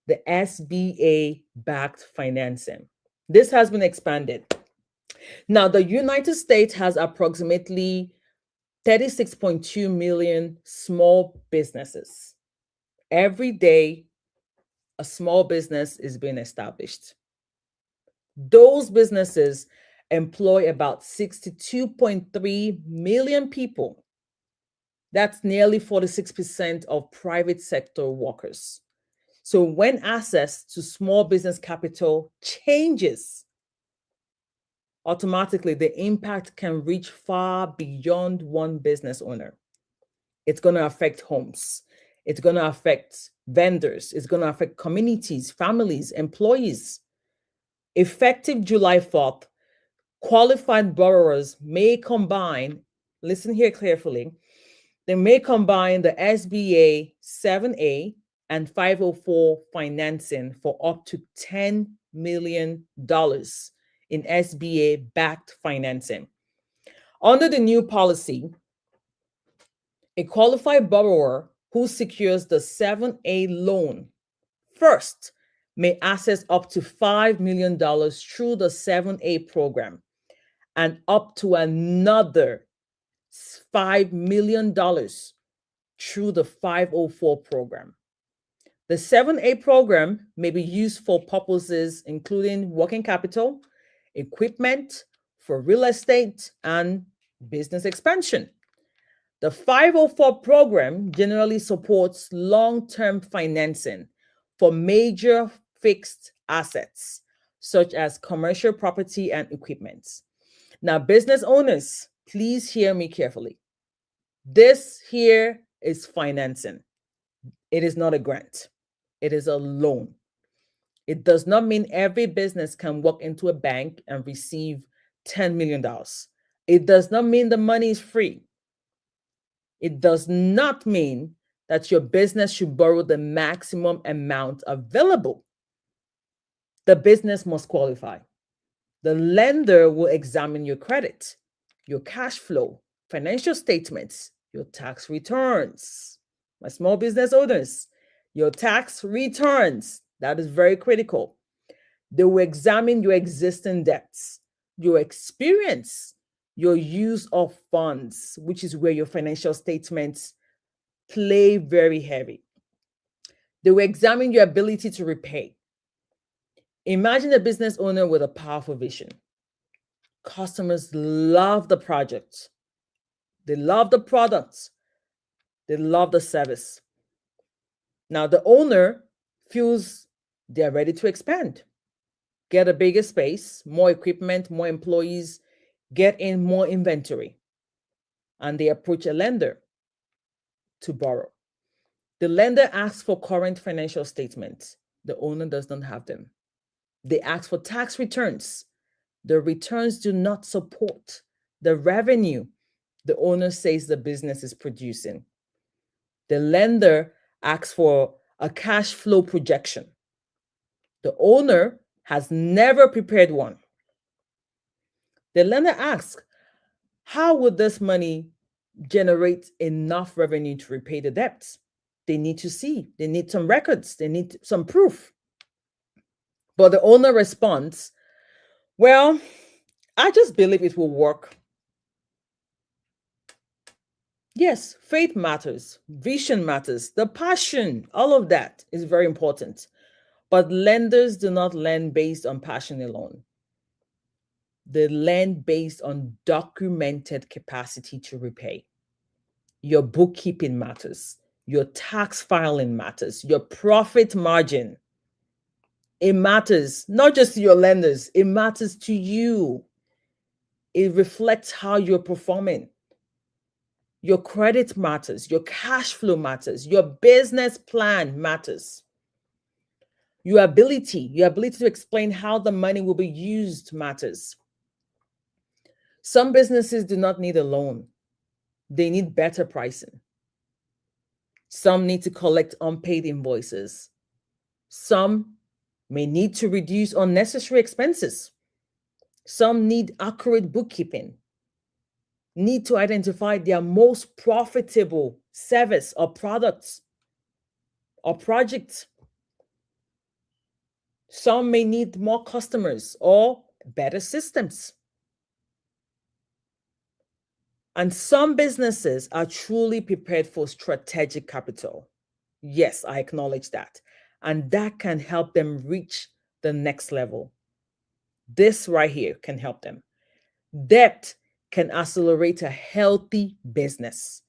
the SBA backed financing. This has been expanded. Now, the United States has approximately 36.2 million small businesses. Every day, a small business is being established. Those businesses employ about 62.3 million people. That's nearly 46% of private sector workers. So when access to small business capital changes, automatically the impact can reach far beyond one business owner. It's going to affect homes. It's going to affect vendors. It's going to affect communities, families, employees. Effective July 4th, qualified borrowers may combine, listen here carefully, they may combine the SBA 7A and 504 financing for up to $10 million in SBA backed financing. Under the new policy, a qualified borrower who secures the 7A loan first may access up to $5 million through the 7A program and up to another $5 million through the 504 program. The 7A program may be used for purposes including working capital, equipment, for real estate, and business expansion. The 504 program generally supports long-term financing for major fixed assets, such as commercial property and equipment. Now, business owners, please hear me carefully. This here is financing. It is not a grant. It is a loan. It does not mean every business can walk into a bank and receive $10 million. It does not mean the money is free. It does not mean that your business should borrow the maximum amount available. The business must qualify. The lender will examine your credit, your cash flow, financial statements, your tax returns. My small business owners, your tax returns, that is very critical. They will examine your existing debts, your experience, your use of funds, which is where your financial statements play very heavy. They will examine your ability to repay. Imagine a business owner with a powerful vision. Customers love the project. They love the product. They love the service. Now, the owner feels they're ready to expand, get a bigger space, more equipment, more employees, get in more inventory, and they approach a lender to borrow. The lender asks for current financial statements. The owner does not have them. They ask for tax returns. The returns do not support the revenue the owner says the business is producing. The lender asks for a cash flow projection. The owner has never prepared one. The lender asks, how would this money generate enough revenue to repay the debts? They need to see, they need some records, they need some proof. But the owner responds, well, I just believe it will work. Yes, faith matters, vision matters, the passion, all of that is very important. But lenders do not lend based on passion alone. They lend based on documented capacity to repay. Your bookkeeping matters, your tax filing matters, your profit margin. It matters not just to your lenders, it matters to you. It reflects how you're performing. Your credit matters, your cash flow matters, your business plan matters. Your ability to explain how the money will be used matters. Some businesses do not need a loan. They need better pricing. Some need to collect unpaid invoices. Some may need to reduce unnecessary expenses. Some need accurate bookkeeping, need to identify their most profitable service or products or projects. Some may need more customers or better systems. And some businesses are truly prepared for strategic capital. Yes, I acknowledge that. And that can help them reach the next level. This right here can help them. Debt can accelerate a healthy business,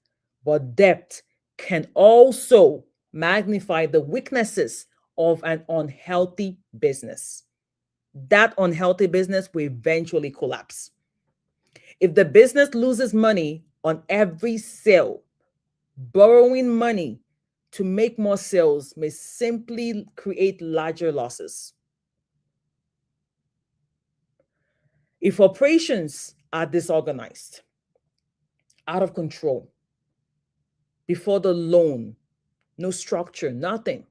but debt can also magnify the weaknesses of an unhealthy business. That unhealthy business will eventually collapse. If the business loses money on every sale, borrowing money to make more sales may simply create larger losses. If operations are disorganized, out of control, before the loan, no structure, nothing,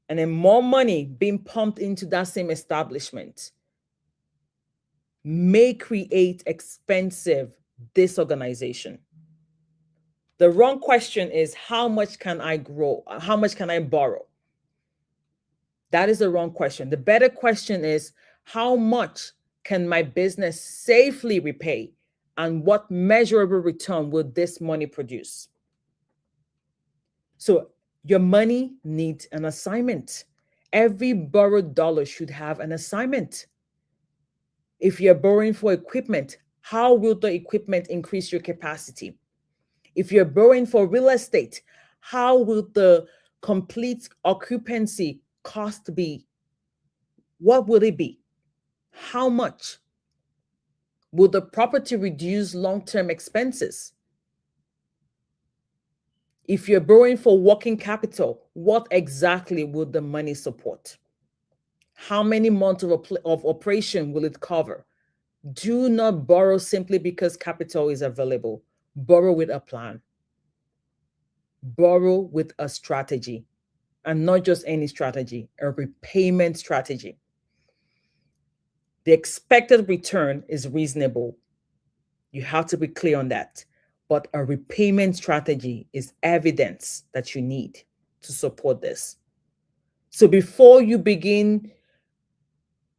and then more money being pumped into that same establishment may create expensive disorganization. The wrong question is, how much can I grow? How much can I borrow? That is the wrong question. The better question is, how much can my business safely repay? And what measurable return will this money produce? So your money needs an assignment. Every borrowed dollar should have an assignment. If you're borrowing for equipment, how will the equipment increase your capacity? If you're borrowing for real estate, how will the complete occupancy cost be? What will it be? How much? Will the property reduce long-term expenses? If you're borrowing for working capital, what exactly will the money support? How many months of operation will it cover? Do not borrow simply because capital is available. Borrow with a plan. Borrow with a strategy, and not just any strategy, a repayment strategy. The expected return is reasonable. You have to be clear on that. But a repayment strategy is evidence that you need to support this. So before you begin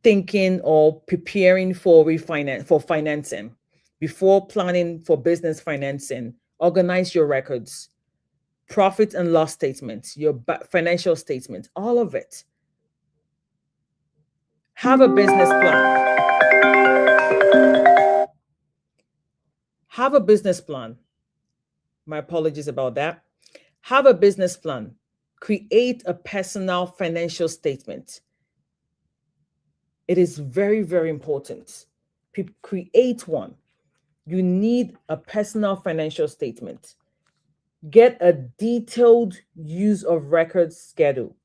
thinking or preparing for financing, before planning for business financing, organize your records, profit and loss statements, your financial statements, all of it. Have a business plan. Have a business plan. My apologies about that. Have a business plan. Create a personal financial statement. It is very, very important. Create one. You need a personal financial statement. Get a detailed use of records schedule.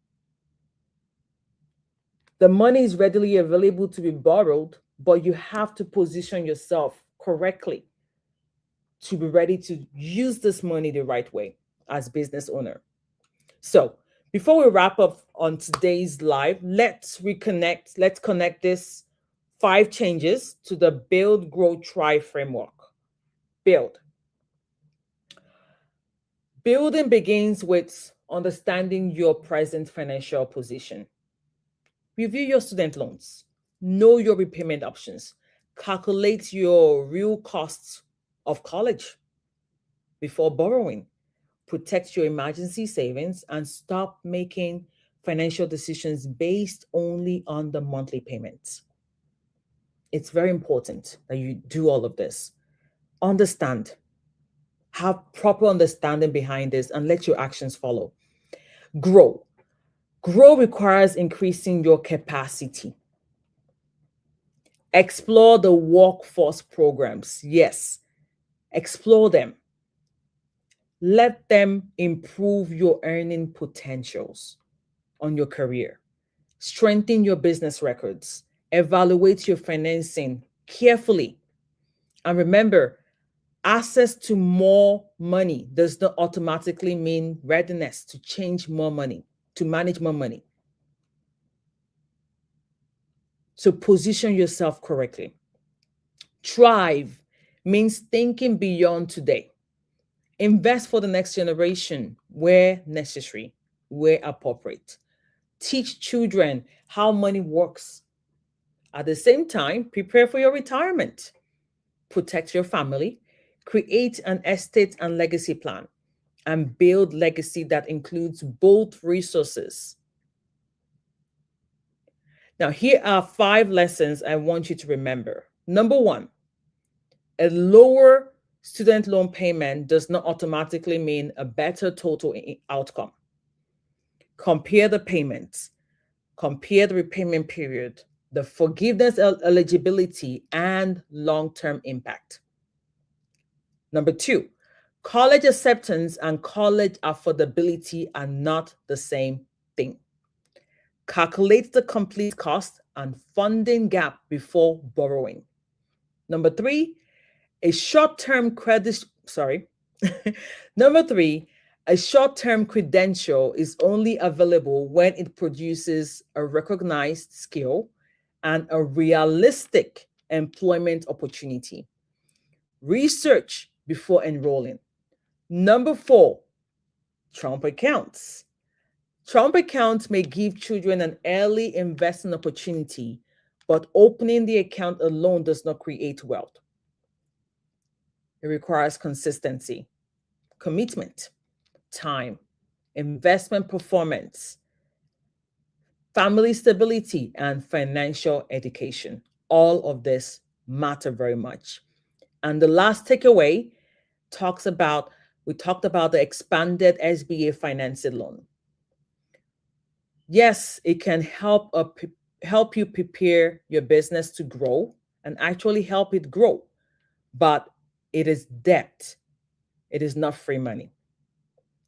The money is readily available to be borrowed, but you have to position yourself correctly to be ready to use this money the right way as business owner. So before we wrap up on today's live, let's reconnect. Let's connect this 5 changes to the Build, Grow, Try framework. Build. Building begins with understanding your present financial position. Review your student loans. Know your repayment options. Calculate your real costs of college before borrowing. Protect your emergency savings and stop making financial decisions based only on the monthly payments. It's very important that you do all of this. Understand. Have proper understanding behind this and let your actions follow. Grow. Grow requires increasing your capacity. Explore the workforce programs. Yes, explore them. Let them improve your earning potentials on your career. Strengthen your business records. Evaluate your financing carefully. And remember, access to more money does not automatically mean readiness to change more money, to manage more money. So position yourself correctly. Thrive means thinking beyond today. Invest for the next generation where necessary, where appropriate. Teach children how money works. At the same time, prepare for your retirement. Protect your family. Create an estate and legacy plan and build legacy that includes both resources. Now, here are 5 lessons I want you to remember. Number 1, a lower student loan payment does not automatically mean a better total outcome. Compare the payments, compare the repayment period, the forgiveness eligibility, and long-term impact. Number 2, college acceptance and college affordability are not the same thing. Calculate the complete cost and funding gap before borrowing. Number 3, a short-term credit, sorry. Number 3, a short-term credential is only available when it produces a recognized skill and a realistic employment opportunity. Research before enrolling. Number 4, Trump accounts. Trump accounts may give children an early investment opportunity, but opening the account alone does not create wealth. It requires consistency, commitment, time, investment performance, family stability, and financial education. All of this matter very much. And the last takeaway we talked about the expanded SBA financing loan. Yes, it can help you prepare your business to grow and actually help it grow, but it is debt. It is not free money.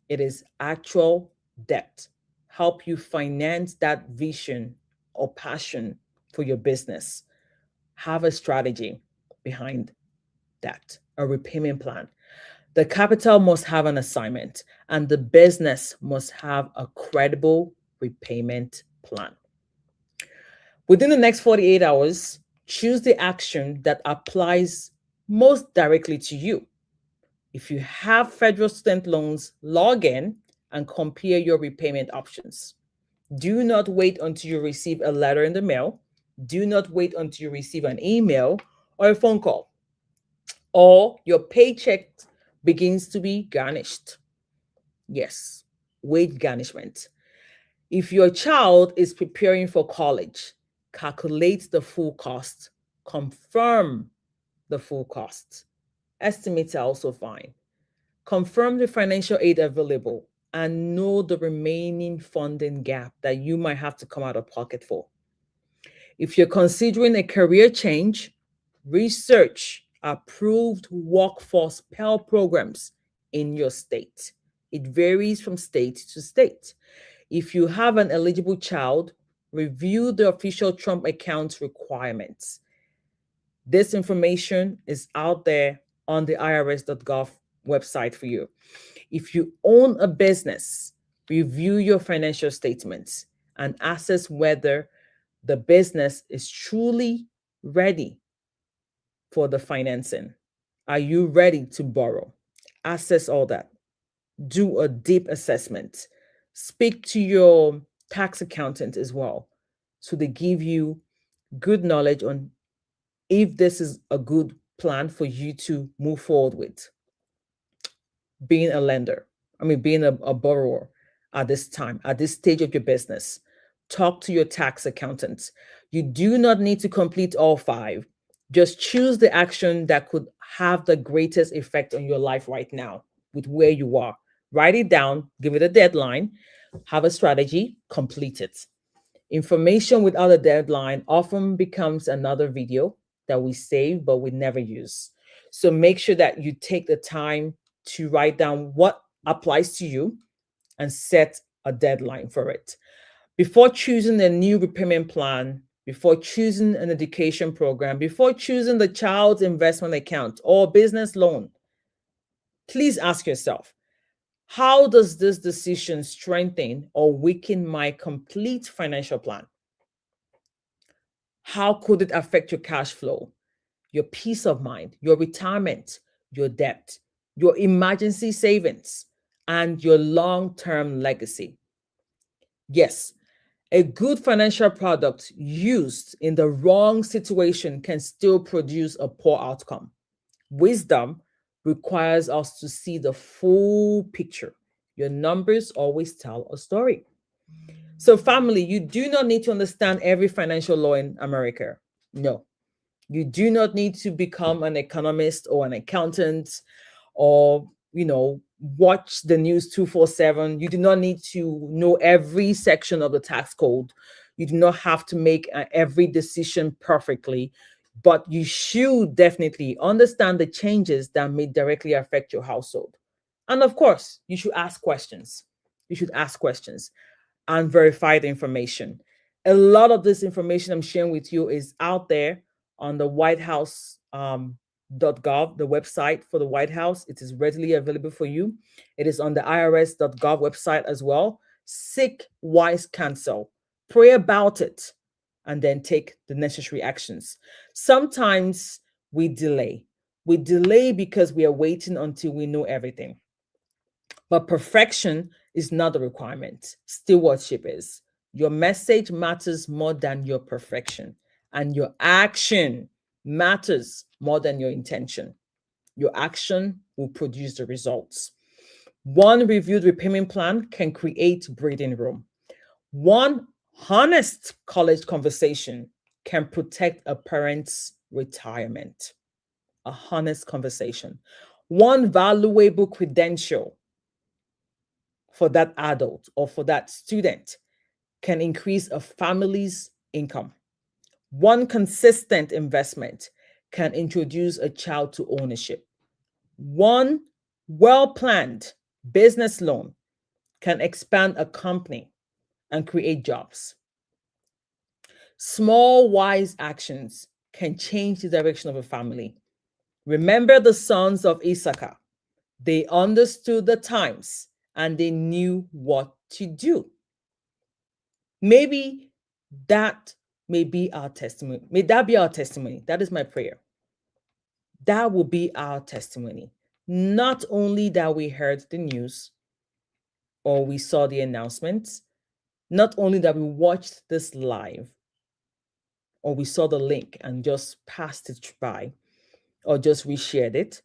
It is actual debt. Help you finance that vision or passion for your business. Have a strategy behind that, a repayment plan. The capital must have an assignment, and the business must have a credible repayment plan. Within the next 48 hours, choose the action that applies most directly to you. If you have federal student loans, log in and compare your repayment options. Do not wait until you receive a letter in the mail. Do not wait until you receive an email or a phone call, or your paycheck begins to be garnished. Yes, wage garnishment. If your child is preparing for college, calculate the full cost, confirm the full cost. Estimates are also fine. Confirm the financial aid available and know the remaining funding gap that you might have to come out of pocket for. If you're considering a career change, research approved workforce Pell programs in your state. It varies from state to state. If you have an eligible child, review the official Trump accounts requirements. This information is out there on the irs.gov website for you. If you own a business, review your financial statements and assess whether the business is truly ready for the financing. Are you ready to borrow? Assess all that. Do a deep assessment. Speak to your tax accountant as well, so they give you good knowledge on if this is a good plan for you to move forward with. Being a lender, being a borrower at this time, at this stage of your business, talk to your tax accountant. You do not need to complete all 5. Just choose the action that could have the greatest effect on your life right now with where you are. Write it down, give it a deadline, have a strategy, complete it. Information without a deadline often becomes another video that we save, but we never use. So make sure that you take the time to write down what applies to you and set a deadline for it. Before choosing a new repayment plan, before choosing an education program, before choosing the child's investment account or business loan, please ask yourself, how does this decision strengthen or weaken my complete financial plan? How could it affect your cash flow, your peace of mind, your retirement, your debt, your emergency savings, and your long-term legacy? Yes, A good financial product used in the wrong situation can still produce a poor outcome. Wisdom requires us to see the full picture. Your numbers always tell a story. So, family, you do not need to understand every financial law in America. No, you do not need to become an economist or an accountant or, watch the news 247. You do not need to know every section of the tax code. You do not have to make every decision perfectly, but you should definitely understand the changes that may directly affect your household. And of course, you should ask questions. You should ask questions and verify the information. A lot of this information I'm sharing with you is out there on the White House .gov, the website for the White House. It is readily available for you. It is on the IRS.gov website as well. Seek wise counsel, pray about it, and then take the necessary actions. Sometimes we delay. We delay because we are waiting until we know everything. But perfection is not a requirement. Stewardship is. Your message matters more than your perfection, and your action matters more than your intention. Your action will produce the results. One reviewed repayment plan can create breathing room. One honest college conversation can protect a parent's retirement. A honest conversation. One valuable credential for that adult or for that student can increase a family's income. One consistent investment can introduce a child to ownership. One well-planned business loan can expand a company and create jobs. Small, wise actions can change the direction of a family. Remember the sons of Issachar. They understood the times and they knew what to do. Maybe that may be our testimony. May that be our testimony. That is my prayer. That will be our testimony. Not only that we heard the news or we saw the announcements, not only that we watched this live or we saw the link and just passed it by or just reshared it,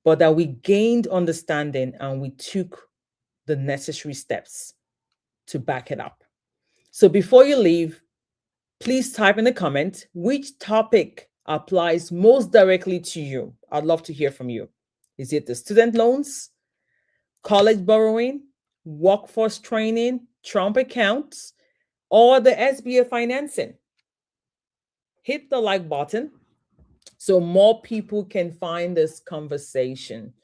but that we gained understanding and we took the necessary steps to back it up. So before you leave, please type in the comment which topic applies most directly to you. I'd love to hear from you. Is it the student loans, college borrowing, workforce training, Trump accounts, or the SBA financing? Hit the like button so more people can find this conversation.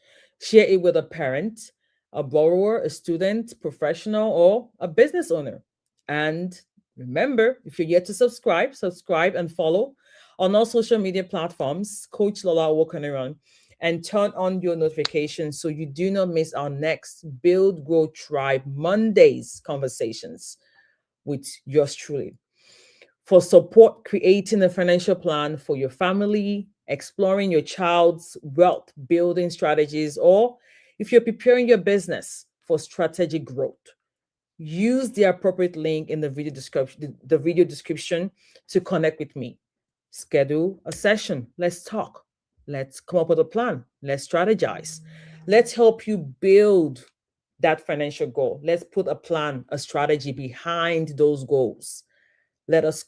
Share it with a parent, a borrower, a student, professional, or a business owner. And remember, if you're yet to subscribe and follow on all social media platforms, Coach Lola Wokanaran, and turn on your notifications so you do not miss our next Build, Grow, Tribe Mondays conversations with yours truly. For support creating a financial plan for your family, exploring your child's wealth building strategies, or if you're preparing your business for strategic growth, use the appropriate link in the video description to connect with me. Schedule a session. Let's talk. Let's come up with a plan. Let's strategize. Let's help you build that financial goal. Let's put a plan, a strategy behind those goals. Let us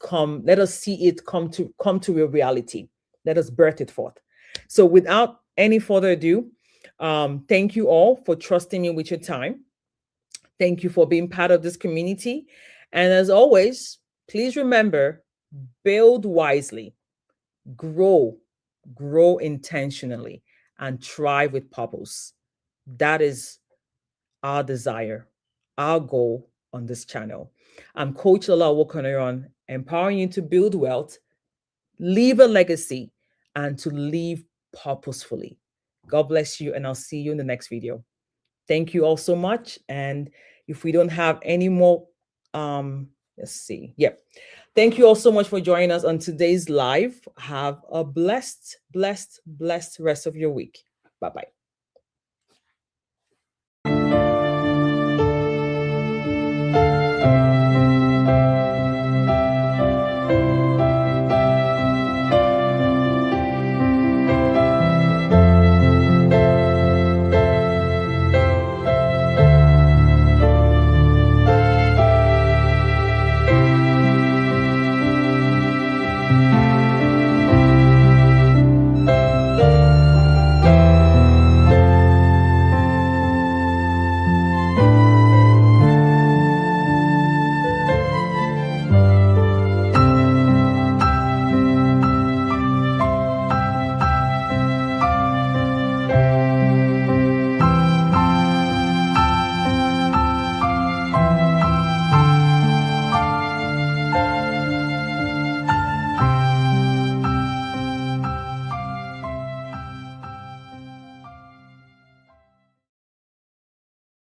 see it come to a reality. Let us birth it forth. So without any further ado, thank you all for trusting me with your time. Thank you for being part of this community. And as always, please remember, build wisely, grow intentionally, and thrive with purpose. That is our desire, our goal on this channel. I'm Coach Lola Wokonaron, empowering you to build wealth, leave a legacy, and to live purposefully. God bless you, and I'll see you in the next video. Thank you all so much. And if we don't have any more, let's see. Yep. Thank you all so much for joining us on today's live. Have a blessed rest of your week. Bye-bye.